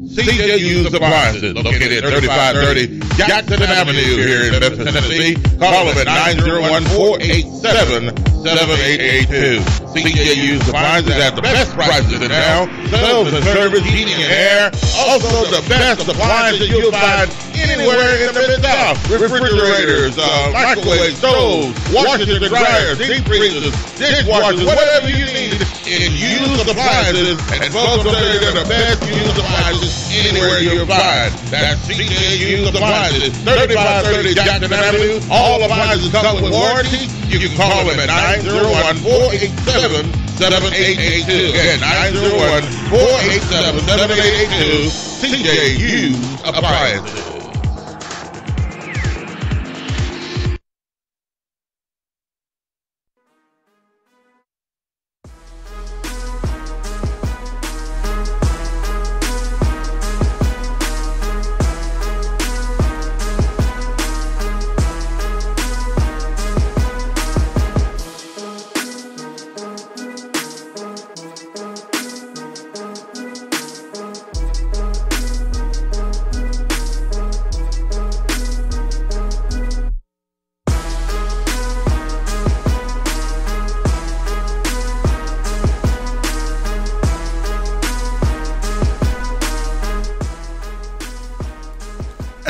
CJ Used Appliances, located at 3530 Jackson Avenue here in Memphis, Tennessee. Call them at 901-487-7882. CJ Used Appliances has the best prices in town. Sales and service, heating and air. Also the best appliances you'll find anywhere in the Mid-South. Refrigerators, microwave stoves, washers and dryers, deep freezers, dishwashers, whatever you need in used appliances. And folks will tell you they're the best used appliances anywhere you'll find. That's CJ Used Appliances, 3530 Jackson Avenue. All appliances come with warranty. You can call them at 901-487-7882. Again, 901-487-7882. CJ Used Appliances.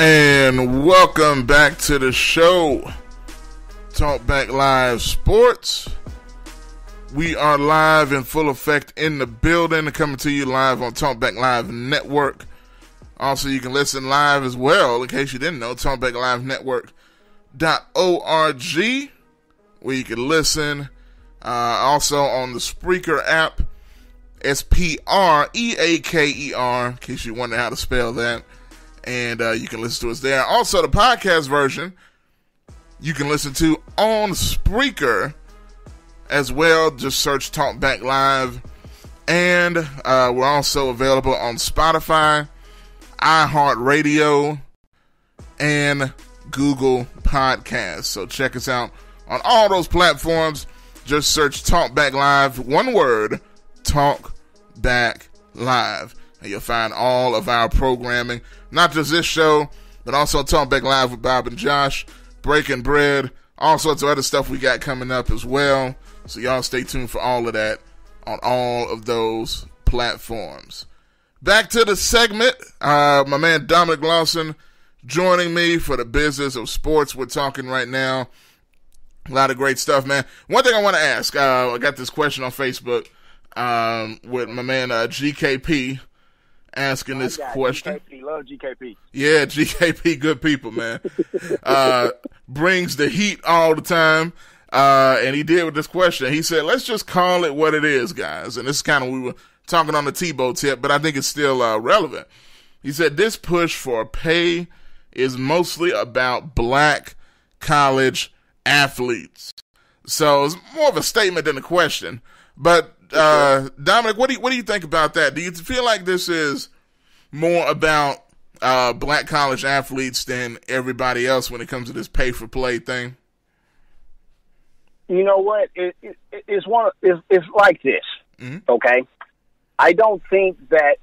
And welcome back to the show, Talk Back Live Sports. We are live in full effect in the building, coming to you live on Talk Back Live Network. Also, you can listen live as well, in case you didn't know, TalkBackLiveNetwork.org, where you can listen. Also on the Spreaker app, Spreaker, in case you wonder how to spell that. And you can listen to us there. Also, the podcast version you can listen to on Spreaker as well. Just search Talk Back Live And we're also available on Spotify, iHeartRadio, and Google Podcasts. So check us out on all those platforms. Just search Talk Back Live, one word, Talk Back Live. And you'll find all of our programming, not just this show, but also Talk Back Live with Bob and Josh, Breaking Bread, all sorts of other stuff we got coming up as well. So y'all stay tuned for all of that on all of those platforms. Back to the segment. My man Dominic Lawson joining me for the business of sports. We're talking right now. A lot of great stuff, man. One thing I want to ask, I got this question on Facebook with my man GKP asking this question. GKP, love GKP. Yeah, GKP, good people, man. Brings the heat all the time. And he did with this question. He said, let's just call it what it is, guys. And this is kind of, we were talking on the Tebow tip, but I think it's still relevant. He said, this push for pay is mostly about black college athletes. So it's more of a statement than a question. But Dominic, what do you think about that? Do you feel like this is more about black college athletes than everybody else when it comes to this pay for play thing? You know what? It's like this. Mm-hmm. Okay, I don't think that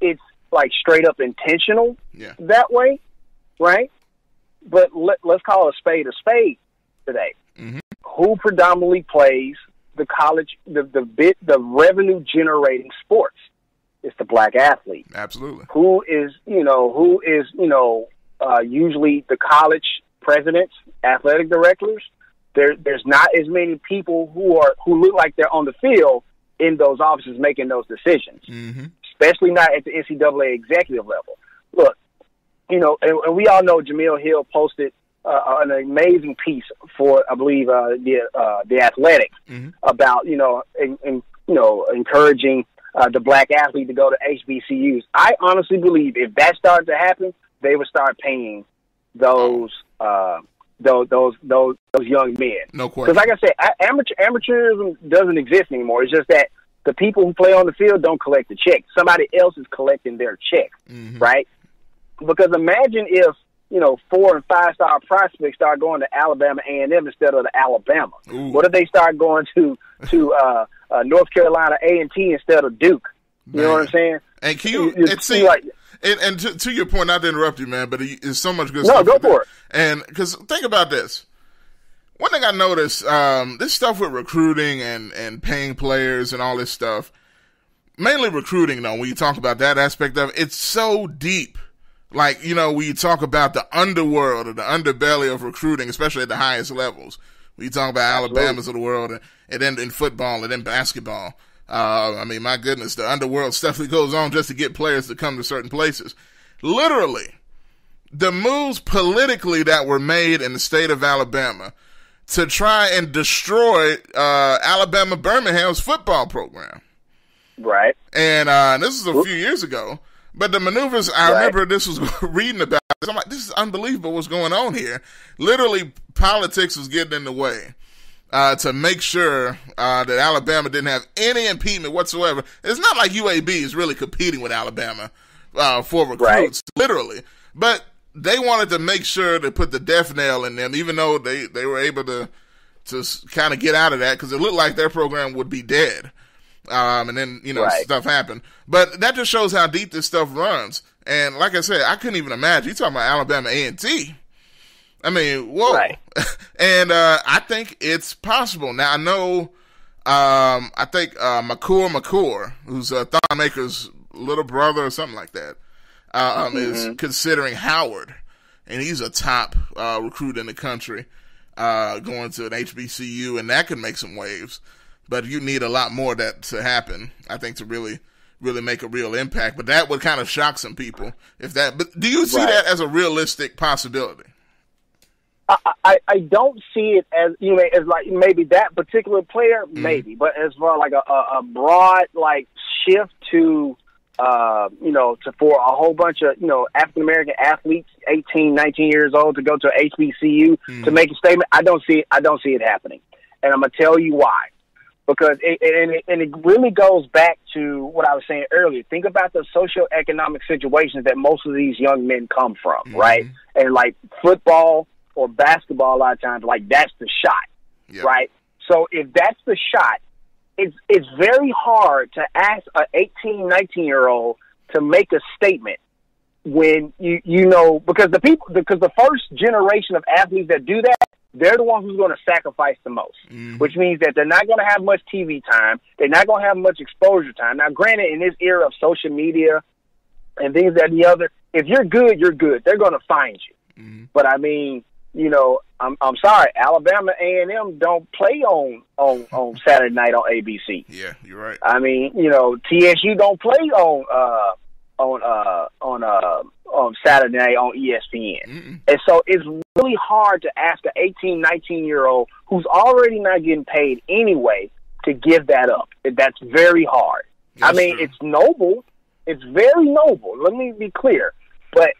it's like straight up intentional that way, right? But let's call a spade today. Mm-hmm. Who predominantly plays the college, the revenue generating sports? It's the black athlete. Absolutely. Who is usually the college presidents, athletic directors. There's not as many people who look like they're on the field in those offices making those decisions, mm-hmm. especially not at the NCAA executive level. Look, and we all know Jamil Hill posted an amazing piece for, I believe, the Athletic mm-hmm. about encouraging the black athlete to go to HBCUs. I honestly believe if that started to happen, they would start paying those young men. No question. Because like I said, amateurism doesn't exist anymore. It's just that the people who play on the field don't collect the check. Somebody else is collecting their check, mm-hmm. right? Because imagine if 4- and 5-star prospects start going to Alabama A&M instead of the Alabama. Ooh. What if they start going to North Carolina A&T instead of Duke? You know what I'm saying? And can you to your point, not to interrupt you, man, but it's so much good stuff. No, go for it. And because think about this. One thing I noticed, this stuff with recruiting and paying players and all this stuff, mainly recruiting, though, when you talk about that aspect of it, it's so deep. Like, when you talk about the underworld or the underbelly of recruiting, especially at the highest levels, when you talk about Alabamas of the world and then in football and then basketball. I mean, my goodness, the underworld stuff that goes on just to get players to come to certain places. Literally, the moves politically that were made in the state of Alabama to try and destroy Alabama Birmingham's football program. Right. And this is a few years ago. But the maneuvers, I remember this was reading about this. I'm like, this is unbelievable what's going on here. Literally, politics was getting in the way to make sure that Alabama didn't have any impediment whatsoever. It's not like UAB is really competing with Alabama for recruits, literally. But they wanted to make sure to put the death nail in them, even though they were able to kind of get out of that because it looked like their program would be dead. And then, stuff happened. But that just shows how deep this stuff runs. And like I said, I couldn't even imagine. You're talking about Alabama A&T. I mean, whoa. Right. And I think it's possible. Now, I know, I think McCord, who's Thonmaker's little brother or something like that, is considering Howard. And he's a top recruit in the country going to an HBCU, and that could make some waves. But you need a lot more of that to happen, I think, to really make a real impact. But that would kind of shock some people. But do you see that as a realistic possibility? I don't see it as as like maybe that particular player, maybe, but as far like a broad like shift to for a whole bunch of African American athletes, 18, 19 years old, to go to HBCU to make a statement, I don't see it happening, and I'm gonna tell you why. because it really goes back to what I was saying earlier. Think about the socioeconomic situations that most of these young men come from, right? And like football or basketball, a lot of times, like that's the shot, right? So if that's the shot, it's very hard to ask an 18, 19-year-old to make a statement when you know, because the first generation of athletes that do that, they're the ones who's going to sacrifice the most, which means that they're not going to have much TV time. They're not going to have much exposure time. Now, granted, in this era of social media and things that the other, if you're good, you're good. They're going to find you. But I mean, you know, I'm sorry, Alabama A&M don't play on Saturday night on ABC. Yeah, you're right. I mean, you know, TSU don't play on Saturday night on ESPN. And so it's really hard to ask an 18, 19-year-old who's already not getting paid anyway to give that up. That's very hard. That's true. It's noble. It's very noble. Let me be clear. But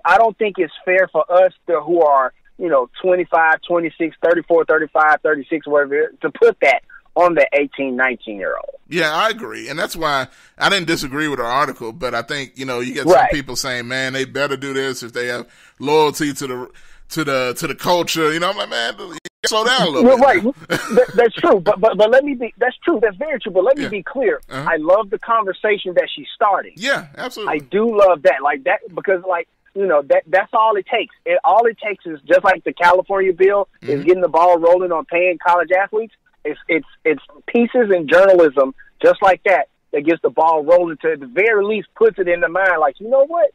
I don't think it's fair for us who are, you know, 25, 26, 34, 35, 36, whatever, to put that on the 18, 19-year-old. Yeah, I agree. And that's why I didn't disagree with our article, but I think, you know, you get some people saying, man, they better do this if they have loyalty to the culture. You know, I'm like, man, slow down a little bit. Right. That's true. But let me be, that's true. That's very true. But let me be clear. I love the conversation that she's starting. Yeah, absolutely. I do love that. Like that, because like, you know, that's all it takes. All it takes is just like the California bill is getting the ball rolling on paying college athletes. It's pieces in journalism just like that gets the ball rolling to at the very least puts it in the mind like, you know what?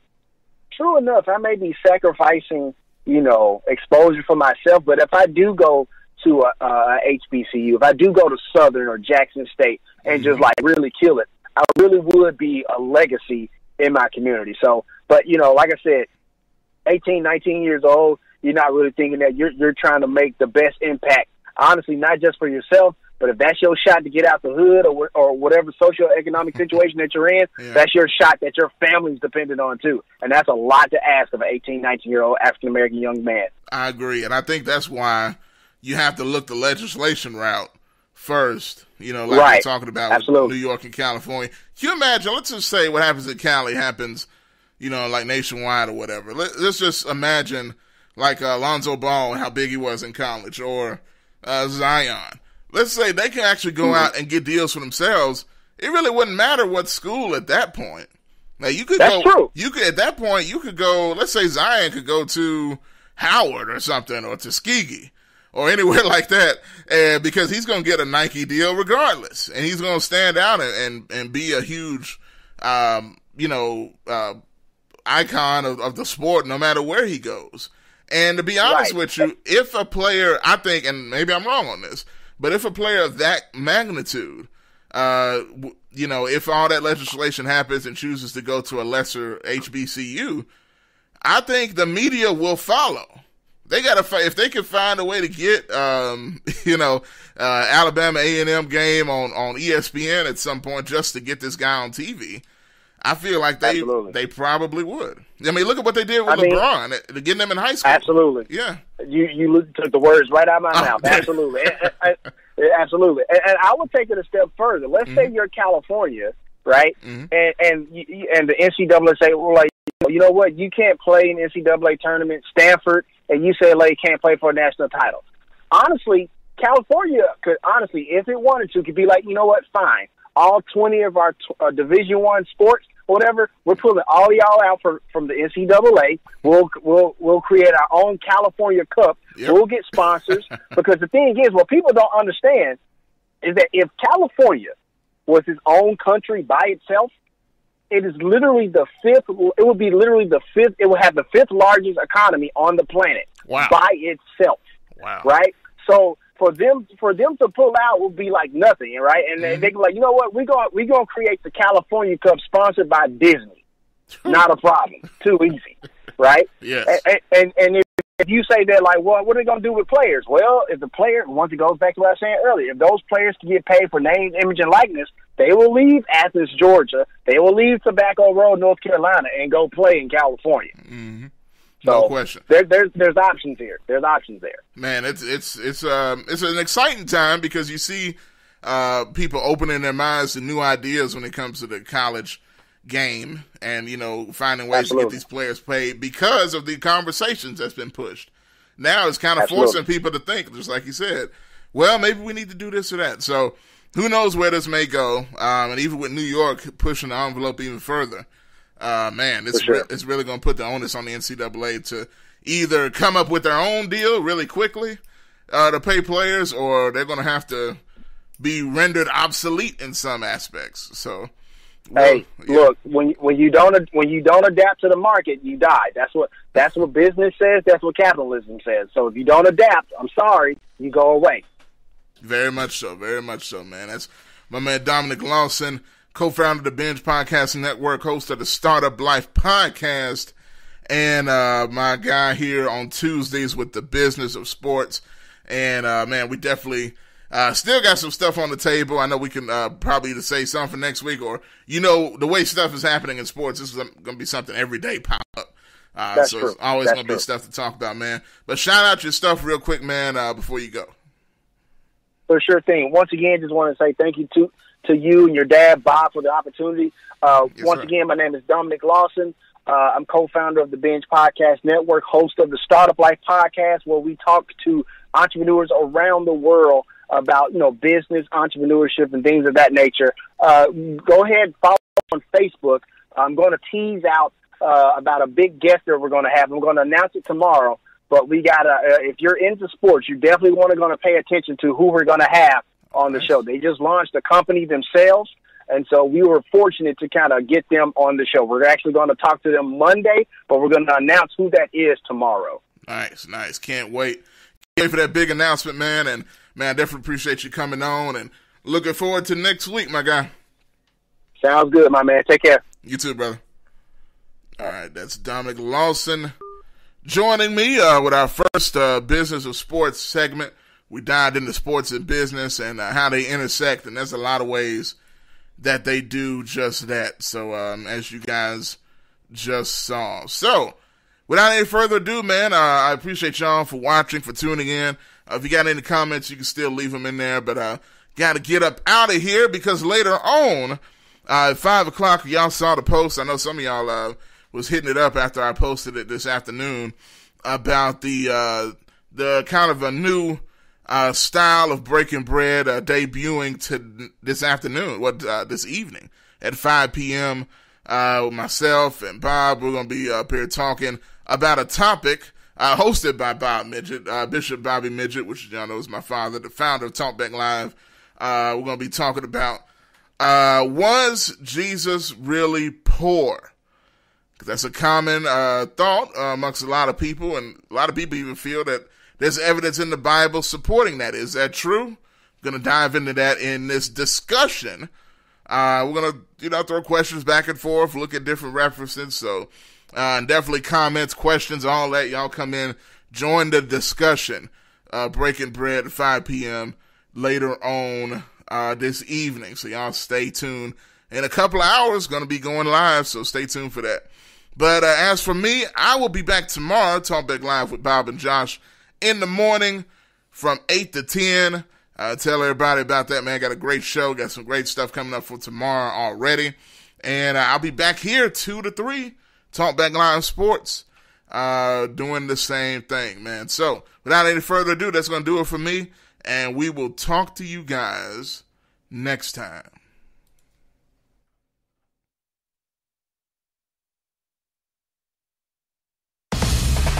True enough, I may be sacrificing, you know, exposure for myself, but if I do go to a HBCU, if I do go to Southern or Jackson State and just like really kill it, I really would be a legacy in my community. So, but you know, like I said, 18, 19 years old, you're not really thinking that you're trying to make the best impact. Honestly, not just for yourself, but if that's your shot to get out the hood or whatever socioeconomic situation that you're in, that's your shot that your family's dependent on too. And that's a lot to ask of an 18, 19-year-old African-American young man. I agree. And I think that's why you have to look the legislation route first, you know, like we're talking about with New York and California. Can you imagine, let's just say what happens in Cali happens, you know, like nationwide or whatever. Let's just imagine like Lonzo Ball and how big he was in college, or Zion. Let's say they can actually go out and get deals for themselves. It really wouldn't matter what school at that point. Now you could you could at that point you could go. Let's say Zion could go to Howard or something, or Tuskegee, or anywhere like that, and because he's going to get a Nike deal regardless, and he's going to stand out and be a huge, you know, icon of the sport no matter where he goes. And to be honest with you, if a player, I think, and maybe I'm wrong on this, but if a player of that magnitude, you know, if all that legislation happens and chooses to go to a lesser HBCU, I think the media will follow. They gotta, if they can find a way to get, you know, Alabama A&M game on ESPN at some point just to get this guy on TV, I feel like they probably would. I mean, look at what they did with LeBron, getting him in high school. Absolutely. Yeah. You took the words right out of my mouth. Absolutely. Absolutely. And I would take it a step further. Let's say you're California, right? And the NCAA say, well, like, you know what? You can't play in the NCAA tournament. Stanford and UCLA can't play for a national title. Honestly, California could, if it wanted to, could be like, you know what? Fine. All 20 of our Division I sports, whatever, we're pulling all y'all out from the NCAA. We'll create our own California Cup. Yep. We'll get sponsors. Because the thing is, what people don't understand is that if California was its own country by itself, it is literally the fifth. It would be literally the fifth. It would have the fifth largest economy on the planet by itself. Wow! Right. So for them to pull out would be like nothing, right? And they be like, you know what? We're gonna create the California Cup sponsored by Disney. Not a problem. Too easy, right? Yes. And if you say that, like, well, what are they gonna do with players? Well, if the player, once it goes back to what I was saying earlier, if those players can get paid for name, image, and likeness, they will leave Athens, Georgia. They will leave Tobacco Road, North Carolina, and go play in California. Mm-hmm. So no question. There's options here. There's options there. Man, it's an exciting time because you see people opening their minds to new ideas when it comes to the college game and, finding ways to get these players paid because of the conversations that's been pushed. Now it's kind of forcing people to think, just like you said, well, maybe we need to do this or that. So who knows where this may go. And even with New York pushing the envelope even further, it's really going to put the onus on the NCAA to either come up with their own deal really quickly to pay players, or they're going to have to be rendered obsolete in some aspects. So, look, when you don't adapt to the market, you die. That's what business says. That's what capitalism says. So if you don't adapt, I'm sorry, you go away. Very much so, man. That's my man Dominic Lawson, co-founder of the Binge Podcast Network, host of the Startup Life Podcast, and my guy here on Tuesdays with the Business of Sports. And man, we definitely still got some stuff on the table. I know we can probably either say something for next week, or the way stuff is happening in sports, this is going to be something every day pop up. So true. It's always going to be stuff to talk about, man. But shout out your stuff real quick, man, before you go. For sure thing. Once again, just want to say thank you to you and your dad, Bob, for the opportunity. Once again, my name is Dominic Lawson. I'm co-founder of the Binge Podcast Network, host of the Startup Life Podcast, where we talk to entrepreneurs around the world about, business, entrepreneurship, and things of that nature. Go ahead and follow on Facebook. I'm going to tease out about a big guest that we're going to have. I'm going to announce it tomorrow. But we got if you're into sports, you definitely going to pay attention to who we're going to have on the show. They just launched a company themselves, and so we were fortunate to kind of get them on the show. We're actually going to talk to them Monday, but we're going to announce who that is tomorrow. Nice. Can't wait. Can't wait for that big announcement, man. And, man, I definitely appreciate you coming on, and looking forward to next week, my guy. Sounds good, my man. Take care. You too, brother. All right, that's Dominic Lawson joining me with our first Business of Sports segment. We dived into sports and business and how they intersect, and there's a lot of ways that they do just that. So as you guys just saw. So without any further ado, man, I appreciate y'all for watching, for tuning in. If you got any comments, you can still leave them in there, but got to get up out of here because later on at 5 o'clock, y'all saw the post. I know some of y'all was hitting it up after I posted it this afternoon about the kind of a new style of breaking bread debuting this afternoon, this evening at 5 p.m. With myself and Bob. We're going to be up here talking about a topic hosted by Bob Midget, Bishop Bobby Midget, which y'all know is my father, the founder of TalkBack Live. We're going to be talking about was Jesus really poor? That's a common thought amongst a lot of people, and a lot of people even feel that there's evidence in the Bible supporting that. Is that true? We're going to dive into that in this discussion. We're going to, throw questions back and forth, look at different references. So definitely comments, questions, all that. Y'all come in, join the discussion. Breaking bread at 5 p.m. later on this evening. So y'all stay tuned. In a couple of hours, going to be going live, so stay tuned for that. But as for me, I will be back tomorrow, TalkBack Live with Bob and Josh in the morning from 8 to 10. Tell everybody about that, man. Got a great show. Got some great stuff coming up for tomorrow already. And I'll be back here 2 to 3, TalkBack Live Sports, doing the same thing, man. So without any further ado, that's going to do it for me. And we will talk to you guys next time.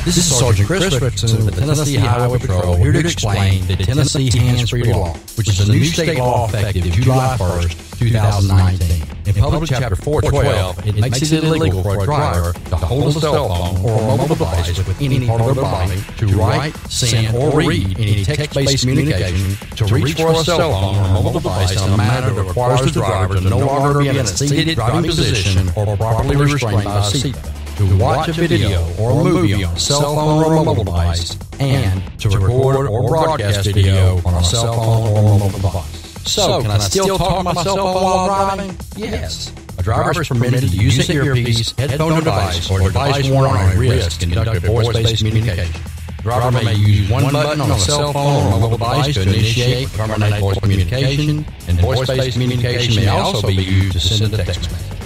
This is Sergeant Chris Richardson with the Tennessee Highway Patrol, here to explain the Tennessee Hands-Free Law, which is a new state law effective July 1st, 2019. In Public Chapter 412, it makes it illegal for a driver to hold a cell phone or a mobile device with any part of their body, to write, send, or read any text-based communication, to reach for a cell phone or a mobile device in a manner that requires the driver to no longer be in a seated driving position or properly restrained by a seatbelt, to watch a video or a movie on a cell phone or a mobile device, and to record or broadcast video on a cell phone or a mobile device. So, can I still talk on my cell phone while driving? Yes. A driver is permitted to use an earpiece, headphone device, or a device worn on a wrist to conduct a voice-based communication. driver may use one button on a cell phone or mobile device to initiate or terminate voice communication, and voice-based communication may also be used to send a text message.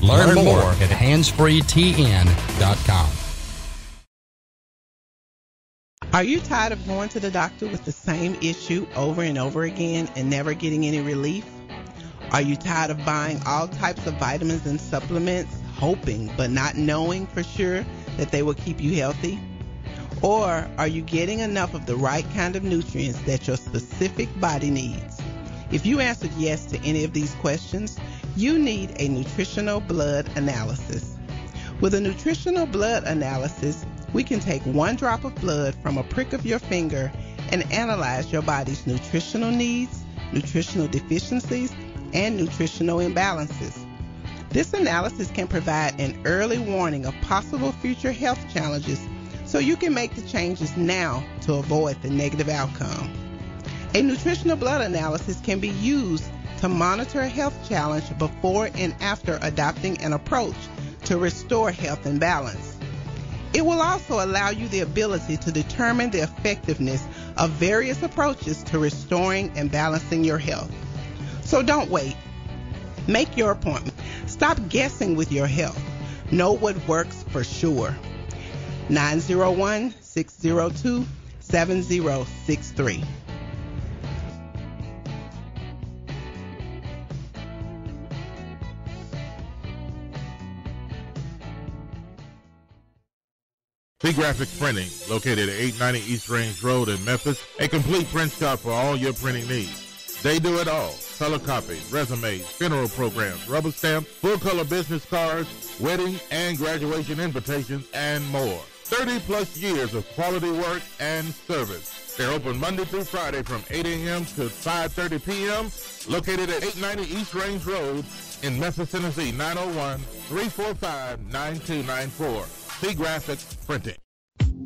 Learn more at handsfreetn.com. Are you tired of going to the doctor with the same issue over and over again and never getting any relief? Are you tired of buying all types of vitamins and supplements, hoping but not knowing for sure that they will keep you healthy? Or are you getting enough of the right kind of nutrients that your specific body needs? If you answered yes to any of these questions, you need a nutritional blood analysis. With a nutritional blood analysis, we can take one drop of blood from a prick of your finger and analyze your body's nutritional needs, nutritional deficiencies, and nutritional imbalances. This analysis can provide an early warning of possible future health challenges so you can make the changes now to avoid the negative outcome. A nutritional blood analysis can be used to monitor a health challenge before and after adopting an approach to restore health and balance. It will also allow you the ability to determine the effectiveness of various approaches to restoring and balancing your health. So don't wait. Make your appointment. Stop guessing with your health. Know what works for sure. 901-602-7063. Graphics Printing, located at 890 East Range Road in Memphis, a complete print shop for all your printing needs. They do it all: color copies, resumes, funeral programs, rubber stamps, full-color business cards, wedding and graduation invitations, and more. 30-plus years of quality work and service. They're open Monday through Friday from 8 a.m. to 5:30 p.m., located at 890 East Range Road in Memphis, Tennessee, 901-345-9294. Graphics Printing.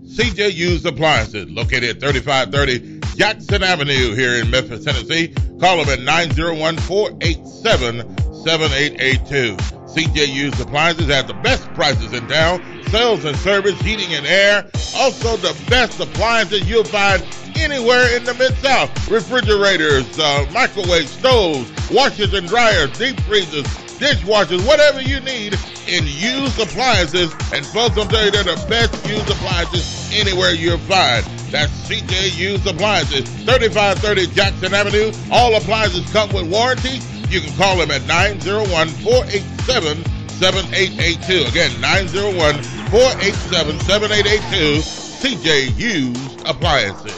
CJ Used Appliances, located at 3530 Jackson Avenue here in Memphis, Tennessee. Call them at 901-487-7882. CJ Used Appliances have the best prices in town, sales and service, heating and air. Also the best appliances you'll find anywhere in the Mid-South. Refrigerators, microwave stoves, washers and dryers, deep freezers, dishwashers, whatever you need in used appliances. And folks, I'll tell you, they're the best used appliances anywhere you'll find. That's CJ Used Appliances, 3530 Jackson Avenue. All appliances come with warranty. You can call them at 901-487-7882. Again, 901-487-7882. CJ Used Appliances.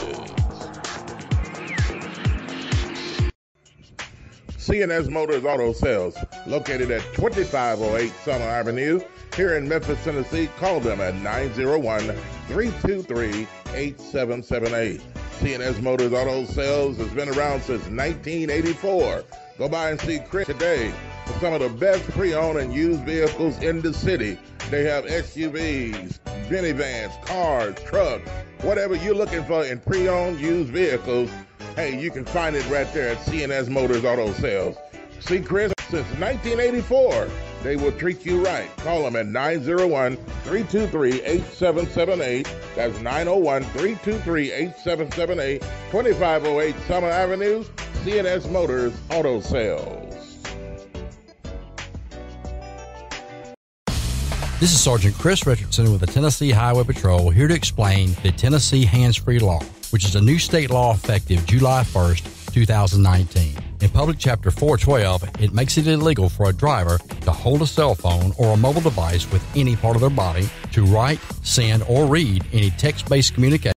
C&S Motors Auto Sales, located at 2508 Summer Avenue, here in Memphis, Tennessee. Call them at 901-323-8778. C&S Motors Auto Sales has been around since 1984. Go by and see Chris today for some of the best pre-owned and used vehicles in the city. They have SUVs, minivans, cars, trucks, whatever you're looking for in pre-owned used vehicles. Hey, you can find it right there at C&S Motors Auto Sales. See Chris since 1984. They will treat you right. Call them at 901-323-8778. That's 901-323-8778. 2508 Summer Avenue, C&S Motors Auto Sales. This is Sergeant Chris Richardson with the Tennessee Highway Patrol, here to explain the Tennessee Hands-Free Law, which is a new state law effective July 1st, 2019. In Public Chapter 412, it makes it illegal for a driver to hold a cell phone or a mobile device with any part of their body, to write, send, or read any text-based communication